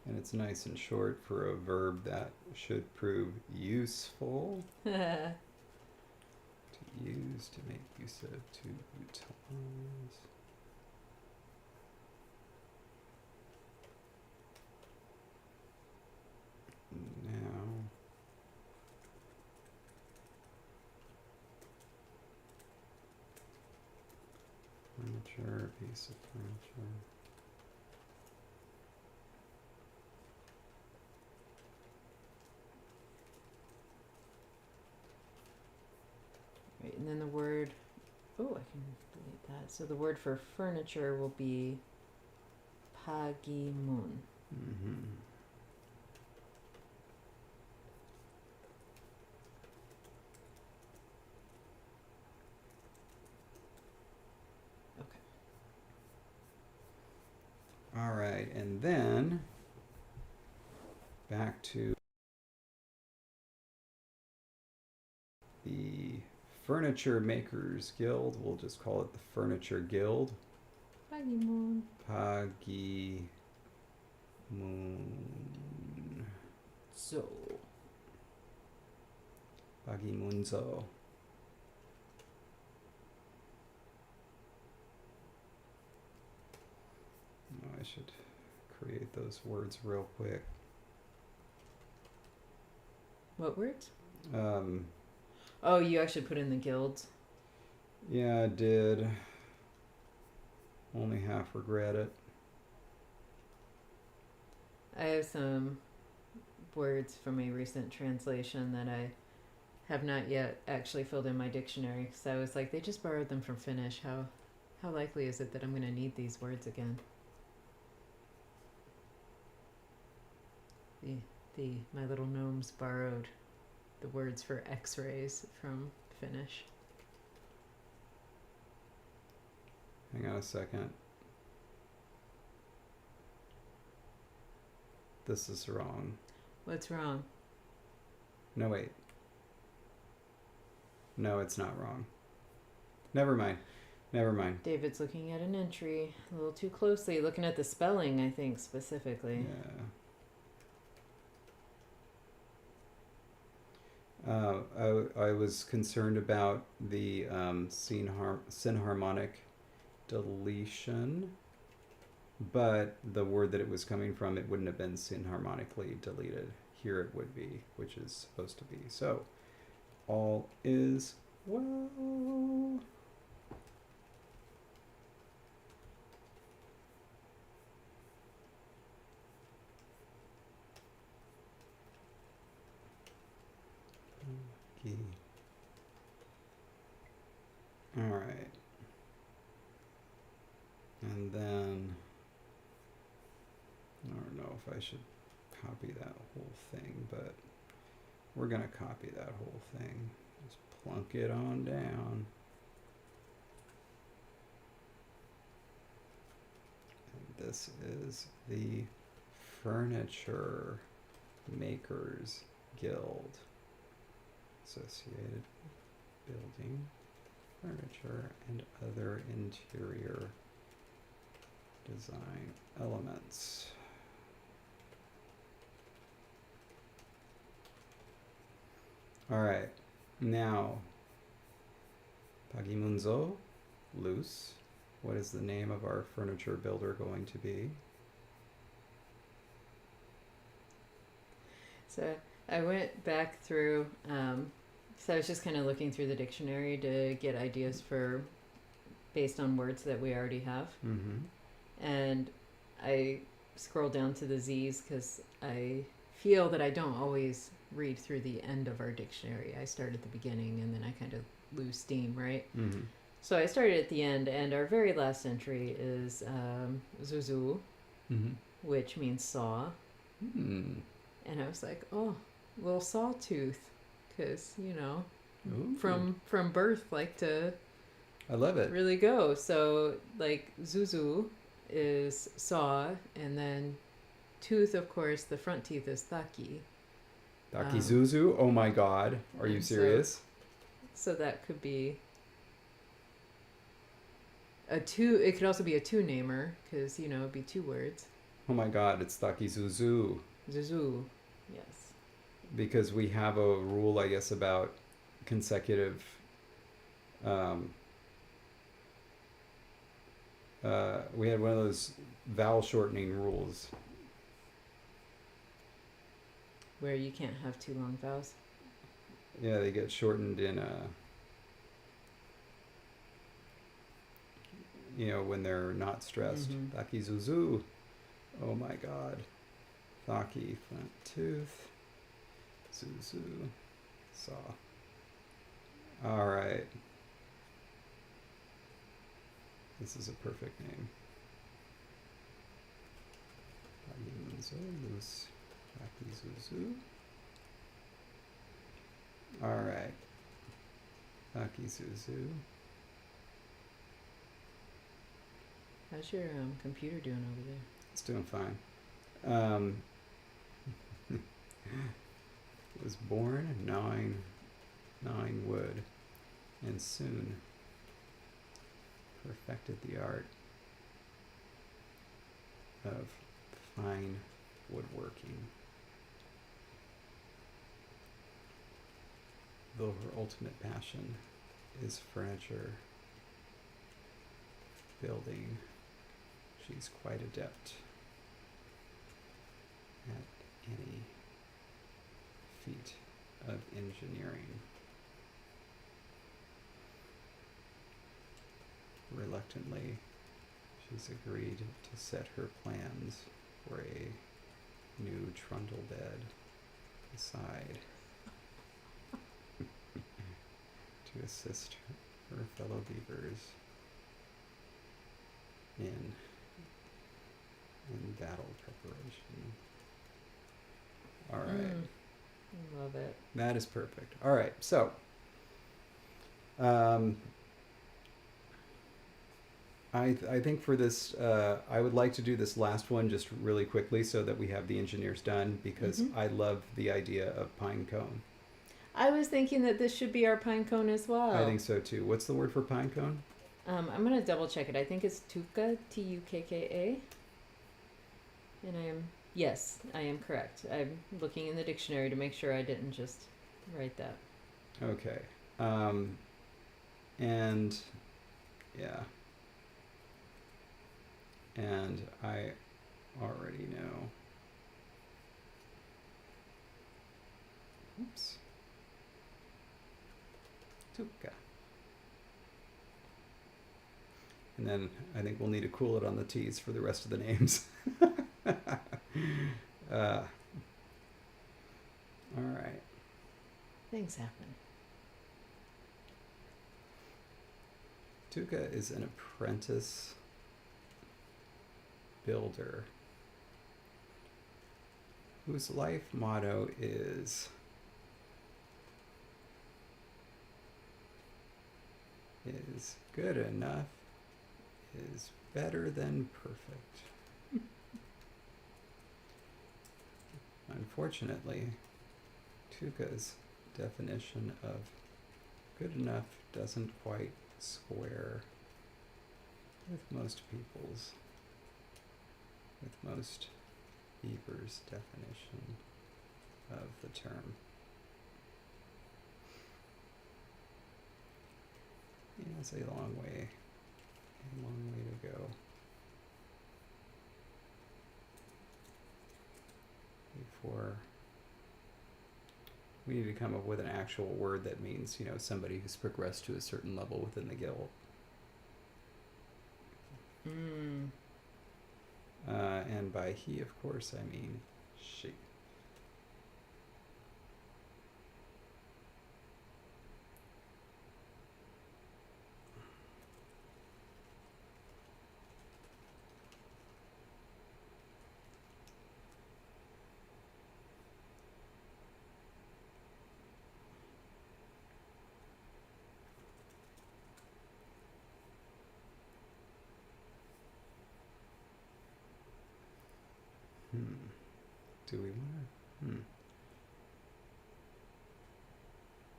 Speaker 1: And it's nice and short for a verb that should prove useful. To use, to make use of, to utilize. Now, furniture, piece of furniture.
Speaker 2: Right, and then the word. Oh, I can delete that. So the word for furniture will be pagimun.
Speaker 1: Mm-hmm.
Speaker 2: Okay.
Speaker 1: All right, and then back to the Furniture Makers Guild. We'll just call it the Furniture Guild.
Speaker 2: Pagimun.
Speaker 1: Pagi Moon.
Speaker 2: So.
Speaker 1: Pagimunzo. Oh, I should create those words real quick.
Speaker 2: What words?
Speaker 1: Um,
Speaker 2: Oh, you actually put in the guilds.
Speaker 1: yeah, I did. Only half regret it.
Speaker 2: I have some words from a recent translation that I have not yet actually filled in my dictionary because I was like, they just borrowed them from Finnish. How likely is it that I'm going to need these words again? My little gnomes borrowed the words for X-rays from Finnish.
Speaker 1: Hang on a second. This is wrong.
Speaker 2: What's wrong?
Speaker 1: No, wait. No, it's not wrong. Never mind.
Speaker 2: David's looking at an entry a little too closely, looking at the spelling, I think, specifically.
Speaker 1: Yeah. I was concerned about the synharmonic deletion, but the word that it was coming from, it wouldn't have been synharmonically deleted. Here it would be, which is supposed to be. So, all is well. Taki. All right. And then, I don't know if I should copy that whole thing, but we're going to copy that whole thing. Just plunk it on down. And this is the Furniture Makers Guild. Associated building, furniture, and other interior design elements. All right, now, Pagimunzo, loose. What is the name of our furniture builder going to be?
Speaker 2: So I went back through, so I was just kind of looking through the dictionary to get ideas for, based on words that we already have.
Speaker 1: Mm-hmm.
Speaker 2: And I scrolled down to the Z's because I feel that I don't always read through the end of our dictionary. I start at the beginning and then I kind of lose steam, right?
Speaker 1: Mm-hmm.
Speaker 2: So I started at the end, and our very last entry is zuzu,
Speaker 1: Mm-hmm.
Speaker 2: which means saw.
Speaker 1: Mm.
Speaker 2: And I was like, oh, little sawtooth, because, you know,
Speaker 1: Ooh.
Speaker 2: from birth, like to
Speaker 1: I love it.
Speaker 2: really go. So, like, zuzu is saw, and then tooth, of course, the front teeth is thaki.
Speaker 1: Dakizuzu? Oh my god. Are you
Speaker 2: and
Speaker 1: serious?
Speaker 2: So that could be a two. It could also be a two-namer, because, you know, it'd be two words.
Speaker 1: Oh my god, it's Dakizuzu.
Speaker 2: Zuzu, yes.
Speaker 1: Because we have a rule, I guess, about consecutive we had one of those vowel shortening rules.
Speaker 2: Where you can't have two long vowels.
Speaker 1: Yeah, they get shortened in you know, when they're not stressed.
Speaker 2: Mhm.
Speaker 1: Dakizuzu. Oh my god. Thaki, front tooth. Zuzu. Saw. Alright. This is a perfect name. Pagimunzo, loose. Dakizuzu. Alright. Dakizuzu.
Speaker 2: How's your computer doing over there?
Speaker 1: It's doing fine. Was born gnawing wood, and soon perfected the art of fine woodworking. Though her ultimate passion is furniture building, she's quite adept at any feat of engineering. Reluctantly, she's agreed to set her plans for a new trundle bed aside to assist her fellow beavers in battle preparation. All right.
Speaker 2: I love it.
Speaker 1: That is perfect. All right. So, I think for this, I would like to do this last one just really quickly so that we have the engineers done, because I love the idea of pine cone.
Speaker 2: I was thinking that this should be our pine cone as well.
Speaker 1: I think so too. What's the word for pine cone?
Speaker 2: I'm going to double check it. I think it's tukka, Tukka. And yes, I am correct. I'm looking in the dictionary to make sure I didn't just write that.
Speaker 1: Okay. And yeah. And I already know. Oops. Tukka. And then I think we'll need to cool it on the T's for the rest of the names. All right.
Speaker 2: Things happen.
Speaker 1: Tuca is an apprentice builder whose life motto is good enough is better than perfect. Unfortunately, Tuca's definition of good enough doesn't quite square with most beavers' definition of the term. He has a long way to go before we need to come up with an actual word that means, somebody who's progressed to a certain level within the guild. And by he, of course, I mean she. Do we want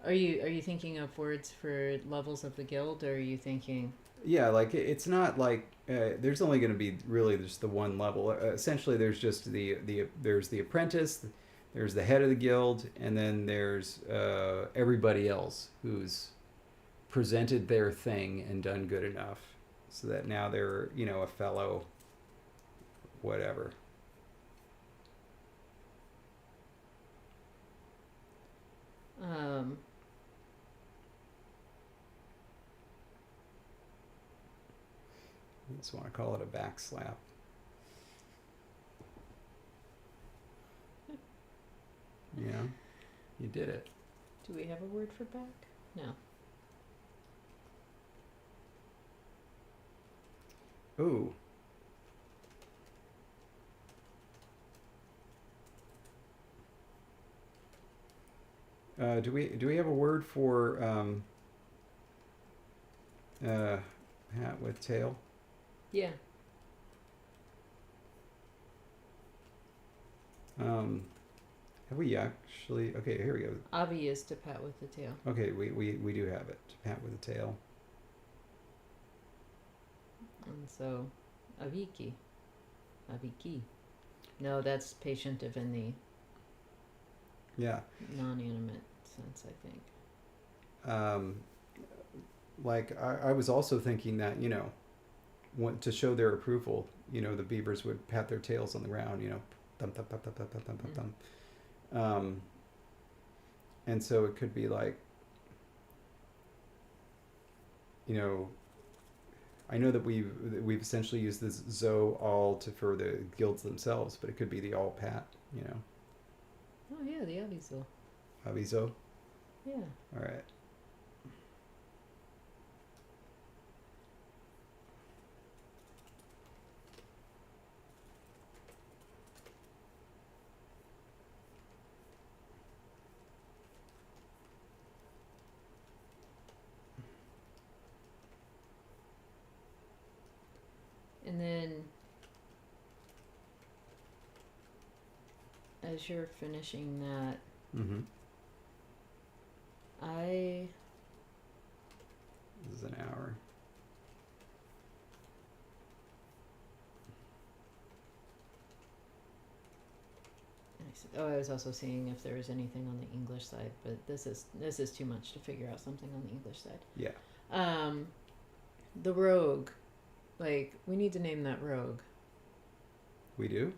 Speaker 1: to?
Speaker 2: Are you thinking of words for levels of the guild, or are you thinking?
Speaker 1: Yeah, like it's not like there's only going to be really just the one level. Essentially, there's just there's the apprentice, there's the head of the guild, and then there's everybody else who's presented their thing and done good enough, so that now they're a fellow whatever. I just want to call it a back slap. You did it.
Speaker 2: Do we have a word for back? No.
Speaker 1: Ooh. Do we have a word for hat with tail?
Speaker 2: Yeah.
Speaker 1: Have we actually? Okay, here we go.
Speaker 2: Avi is to pat with the tail.
Speaker 1: Okay, we do have it. To pat with the tail.
Speaker 2: And so, aviki. No, that's patientive in the non-animate sense, I think.
Speaker 1: Like I was also thinking that to show their approval, the beavers would pat their tails on the ground, thump thump thump thump thump thump thump thump thump. And so it could be like, I know that we've essentially used this zo all for the guilds themselves, but it could be the all pat,
Speaker 2: Oh yeah, the aviso.
Speaker 1: Aviso.
Speaker 2: Yeah.
Speaker 1: All right.
Speaker 2: And then, as you're finishing that,
Speaker 1: This is an hour.
Speaker 2: I was also seeing if there was anything on the English side, but this is too much to figure out something on the English side.
Speaker 1: Yeah.
Speaker 2: The rogue, we need to name that rogue.
Speaker 1: We do?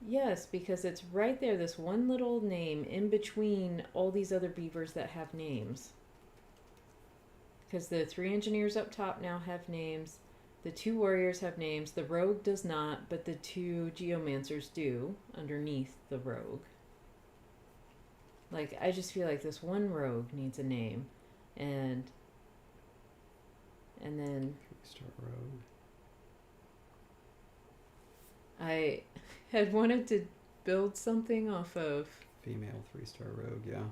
Speaker 2: Yes, because it's right there, this one little name in between all these other beavers that have names. Because the 3 engineers up top now have names. The 2 warriors have names. The rogue does not, but the 2 geomancers do underneath the rogue. I just feel like this one rogue needs a name. And And then
Speaker 1: 3-star rogue.
Speaker 2: I had wanted to build something off of
Speaker 1: Female 3-star rogue, yeah.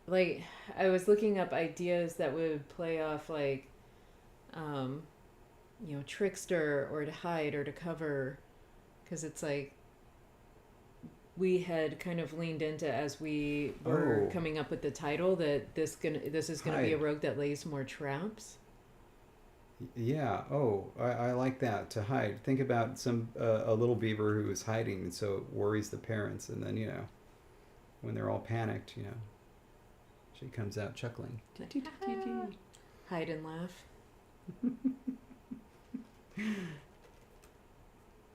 Speaker 2: like I was looking up ideas that would play off like trickster or to hide or to cover, because it's like we had kind of leaned into as we were coming up with the title that this is gonna be a rogue that lays more traps.
Speaker 1: Yeah. Oh, I like that, to hide. Think about a little beaver who is hiding, and so it worries the parents, and then when they're all panicked, she comes out chuckling.
Speaker 2: Hide and laugh.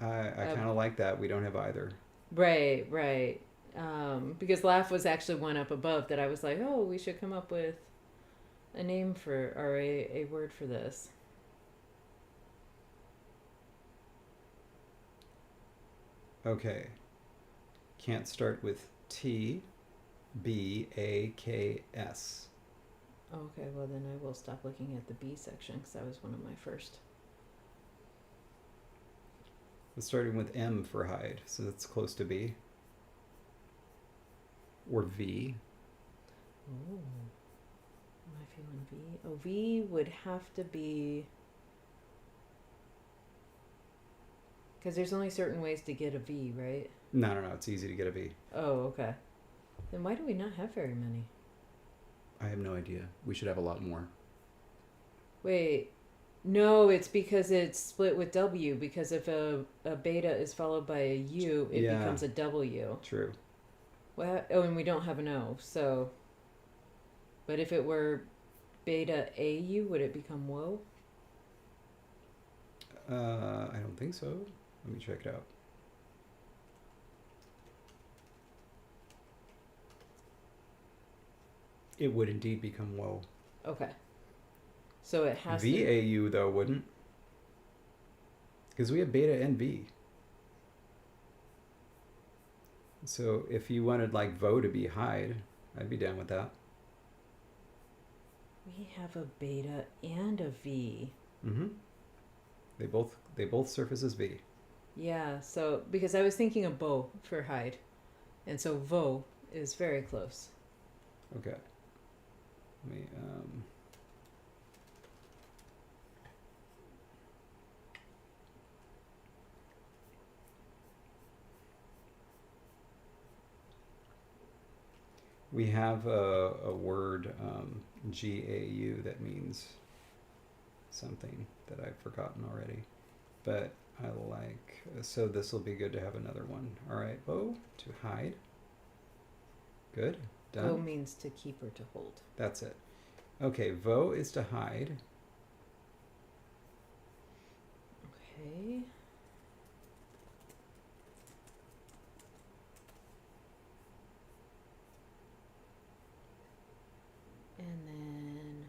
Speaker 1: I kind of like that. We don't have either.
Speaker 2: Right. Because laugh was actually one up above that I was like, oh, we should come up with a name for, or a word for this.
Speaker 1: Okay. Can't start with T, B, A, K, S.
Speaker 2: Okay, well then I will stop looking at the B section because that was one of my first.
Speaker 1: It's starting with M for hide, so that's close to B. Or V.
Speaker 2: Oh. Am I feeling V? Oh, V would have to be... Because there's only certain ways to get a V, right?
Speaker 1: No, it's easy to get a V.
Speaker 2: Oh, okay. Then why do we not have very many?
Speaker 1: I have no idea. We should have a lot more.
Speaker 2: Wait, no, it's because it's split with W, because if a beta is followed by a U, it becomes a W.
Speaker 1: True.
Speaker 2: Well, oh, and we don't have an O, so... But if it were beta AU, would it become WO?
Speaker 1: I don't think so. Let me check it out. It would indeed become WO.
Speaker 2: Okay. So it has
Speaker 1: VAU, though, wouldn't. Because we have beta and V. So if you wanted like VO to be hide, I'd be down with that.
Speaker 2: We have a beta and a V.
Speaker 1: Mm-hmm. They both surface as V.
Speaker 2: Yeah, so because I was thinking of bow for hide. And so vo is very close.
Speaker 1: Okay. Let me we have a word, GAU, that means something that I've forgotten already. But I like, so this will be good to have another one. All right, bow to hide. Good, done.
Speaker 2: Vo means to keep or to hold.
Speaker 1: That's it. Okay, vo is to hide.
Speaker 2: Okay. And then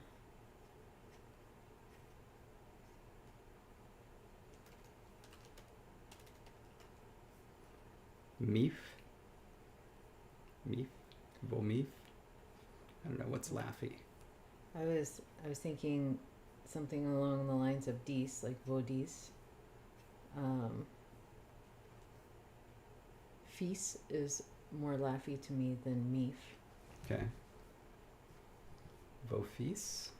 Speaker 1: Meef. Vomeef. I don't know, what's laughy.
Speaker 2: I was thinking something along the lines of dis, like vodis. Feast is more laughy to me than meef.
Speaker 1: Okay. Vofis.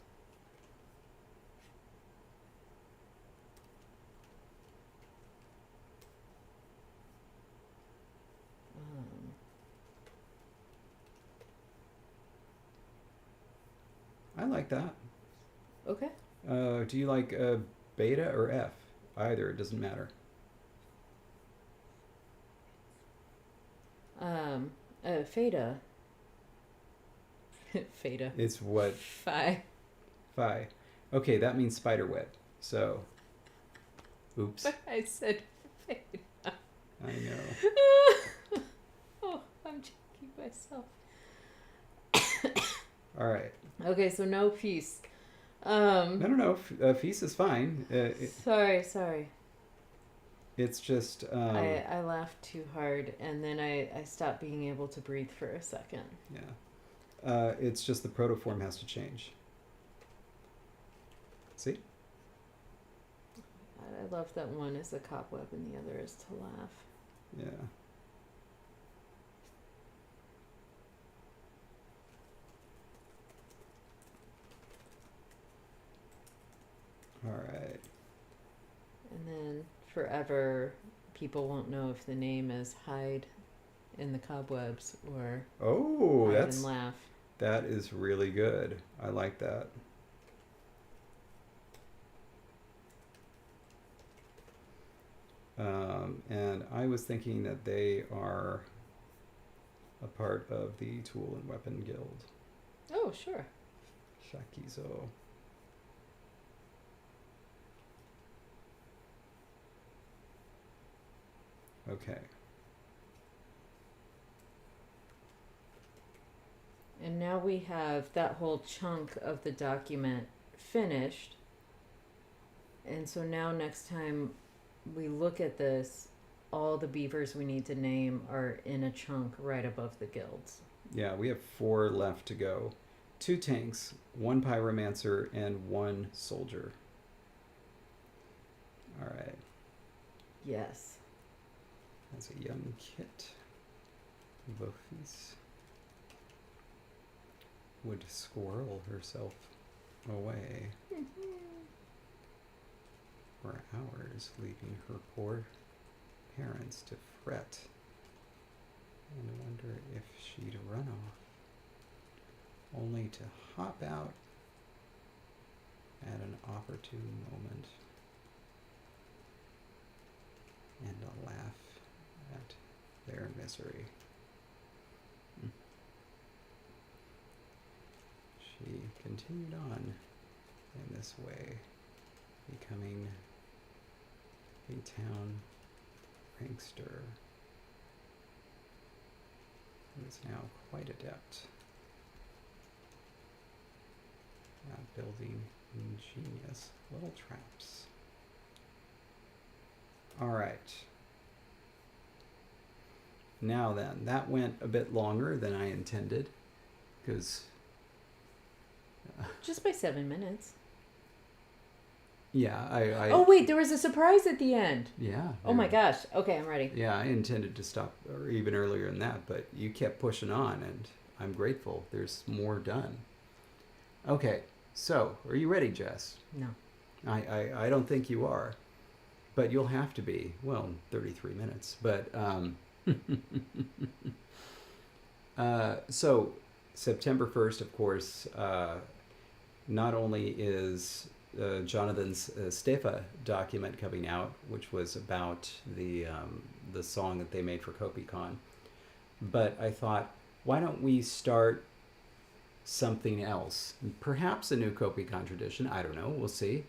Speaker 1: I like that.
Speaker 2: Okay.
Speaker 1: Do you like beta or F? Either, it doesn't matter.
Speaker 2: Feta. Feta.
Speaker 1: It's what?
Speaker 2: Phi.
Speaker 1: Okay, that means spider web. So, oops.
Speaker 2: I said feta.
Speaker 1: I know.
Speaker 2: Oh, I'm checking myself.
Speaker 1: All right.
Speaker 2: Okay, so no peace.
Speaker 1: No. Feast is fine.
Speaker 2: Sorry.
Speaker 1: It's just...
Speaker 2: I laughed too hard, and then I stopped being able to breathe for a second.
Speaker 1: Yeah. It's just the protoform has to change. See?
Speaker 2: I love that one is a cobweb and the other is to laugh.
Speaker 1: Yeah. All right.
Speaker 2: And then forever, people won't know if the name is Hide in the Cobwebs or
Speaker 1: Oh,
Speaker 2: Hide and Laugh.
Speaker 1: that is really good. I like that. And I was thinking that they are a part of the Tool and Weapon Guild.
Speaker 2: Oh, sure.
Speaker 1: Shakizo. Okay.
Speaker 2: And now we have that whole chunk of the document finished. And so now next time we look at this, all the beavers we need to name are in a chunk right above the guilds.
Speaker 1: Yeah, we have 4 left to go. 2 tanks, 1 pyromancer, and 1 soldier. All right.
Speaker 2: Yes.
Speaker 1: That's a young kit. Vofis would squirrel herself away for hours, leaving her poor parents to fret and wonder if she'd run off, only to hop out at an opportune moment and laugh at their misery. She continued on in this way, becoming a town prankster who is now quite adept at building ingenious little traps. All right. Now then, that went a bit longer than I intended, because
Speaker 2: Just by 7 minutes.
Speaker 1: yeah, I
Speaker 2: Oh, wait, there was a surprise at the end.
Speaker 1: yeah.
Speaker 2: Oh my gosh. Okay, I'm ready.
Speaker 1: Yeah, I intended to stop or even earlier than that, but you kept pushing on, and I'm grateful. There's more done. Okay, so are you ready, Jess?
Speaker 2: No.
Speaker 1: I don't think you are, but you'll have to be. Well, in 33 minutes, but so September 1st, of course. Not only is Jonathan's Stefa document coming out, which was about the song that they made for Kopikon, but I thought, why don't we start something else? Perhaps a new Kopikon tradition. I don't know. We'll see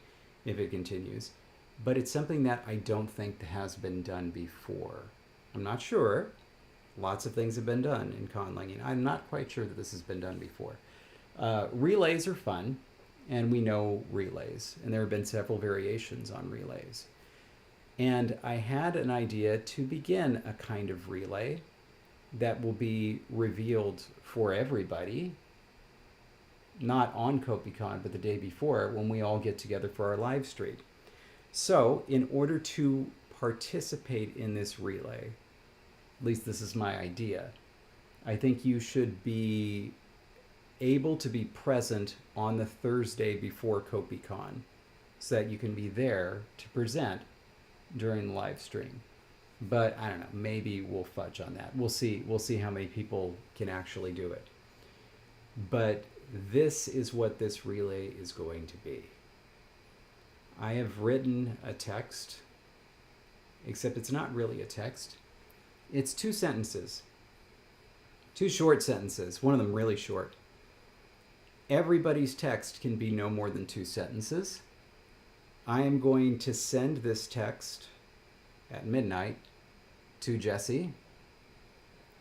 Speaker 1: if it continues. But it's something that I don't think has been done before. I'm not sure. Lots of things have been done in conlanging. I'm not quite sure that this has been done before. Relays are fun, and we know relays, and there have been several variations on relays. And I had an idea to begin a kind of relay that will be revealed for everybody, not on Kopikon, but the day before when we all get together for our live stream. So, in order to participate in this relay, at least this is my idea, I think you should be able to be present on the Thursday before Kopikon so that you can be there to present during the live stream. But I don't know, maybe we'll fudge on that. We'll see how many people can actually do it. But this is what this relay is going to be. I have written a text, except it's not really a text. It's 2 sentences. 2 short sentences, one of them really short. Everybody's text can be no more than 2 sentences. I am going to send this text at midnight to Jesse.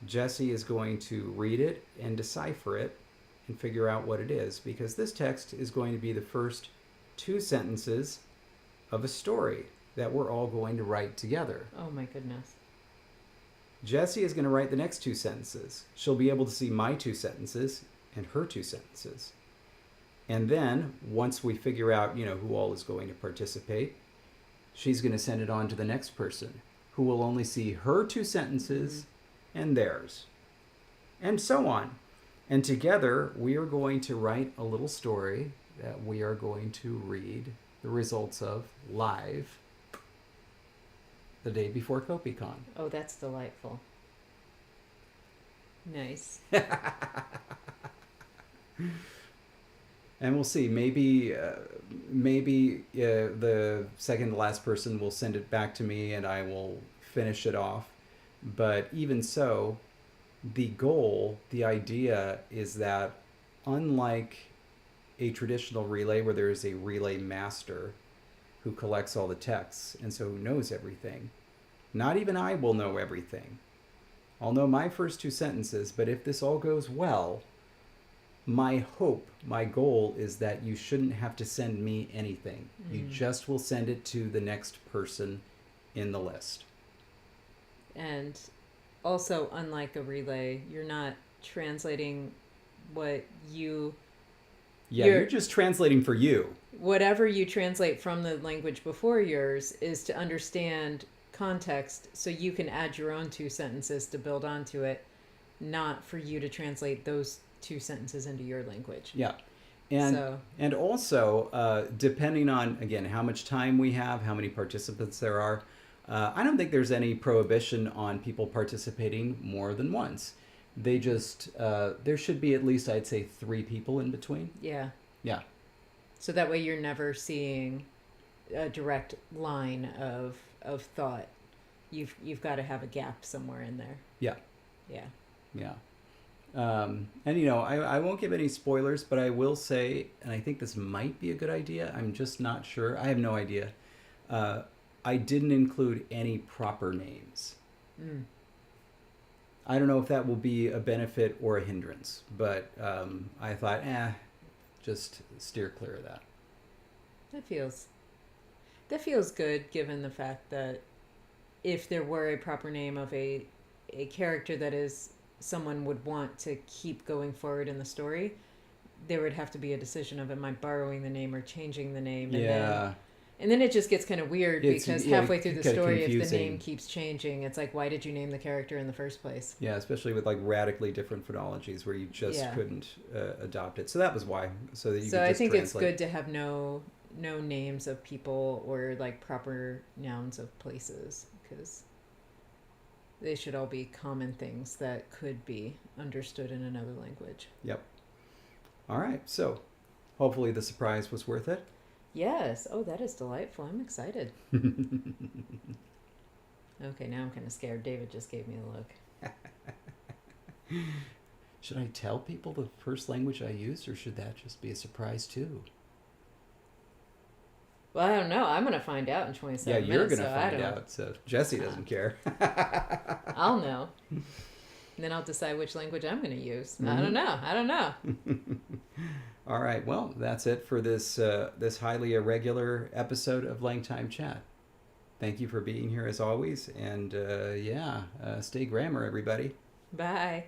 Speaker 1: Jesse is going to read it and decipher it and figure out what it is, because this text is going to be the first 2 sentences of a story that we're all going to write together.
Speaker 2: Oh my goodness.
Speaker 1: Jessie is going to write the next 2 sentences. She'll be able to see my 2 sentences. and her 2 sentences. And then once we figure out, who all is going to participate, she's going to send it on to the next person who will only see her 2 sentences and theirs. And so on. And together we are going to write a little story that we are going to read the results of live the day before Kopikon.
Speaker 2: Oh, that's delightful. Nice.
Speaker 1: And we'll see. Maybe the second to last person will send it back to me, and I will finish it off. But even so, the goal, the idea, is that unlike a traditional relay where there is a relay master who collects all the texts and so who knows everything, not even I will know everything. I'll know my first 2 sentences, but if this all goes well, my hope, my goal is that you shouldn't have to send me anything. You just will send it to the next person in the list.
Speaker 2: And also, unlike a relay, you're not translating what you...
Speaker 1: Yeah, you're just translating for you.
Speaker 2: Whatever you translate from the language before yours is to understand context so you can add your own 2 sentences to build onto it, not for you to translate those 2 sentences into your language.
Speaker 1: Yeah. And also, depending on, again, how much time we have, how many participants there are, I don't think there's any prohibition on people participating more than once. They just, there should be at least, I'd say, 3 people in between.
Speaker 2: Yeah.
Speaker 1: Yeah.
Speaker 2: So that way you're never seeing a direct line of thought. You've got to have a gap somewhere in there.
Speaker 1: Yeah.
Speaker 2: Yeah.
Speaker 1: Yeah. And I won't give any spoilers, but I will say, and I think this might be a good idea, I'm just not sure, I have no idea, I didn't include any proper names. I don't know if that will be a benefit or a hindrance, but I thought, just steer clear of that.
Speaker 2: That feels good, given the fact that if there were a proper name of a character that is someone would want to keep going forward in the story, there would have to be a decision of, am I borrowing the name or changing the name? And then it just gets kind of weird because halfway through the story, if the name keeps changing, it's like, why did you name the character in the first place?
Speaker 1: Yeah, especially with like radically different phonologies where you just couldn't adopt it. So that was why. So that you could just
Speaker 2: I think
Speaker 1: translate.
Speaker 2: It's good to have no names of people or like proper nouns of places, because they should all be common things that could be understood in another language.
Speaker 1: Yep. All right. So hopefully the surprise was worth it.
Speaker 2: Yes. Oh, that is delightful. I'm excited. Okay, now I'm kind of scared. David just gave me a look.
Speaker 1: Should I tell people the first language I used, or should that just be a surprise too?
Speaker 2: Well, I don't know. I'm going to find out in 27 minutes.
Speaker 1: Yeah, you're going to find out. So Jesse doesn't care.
Speaker 2: I'll know. And then I'll decide which language I'm going to use. Mm-hmm. I don't know.
Speaker 1: All right. Well, that's it for this highly irregular episode of LangTime Chat. Thank you for being here as always. And stay grammar, everybody.
Speaker 2: Bye.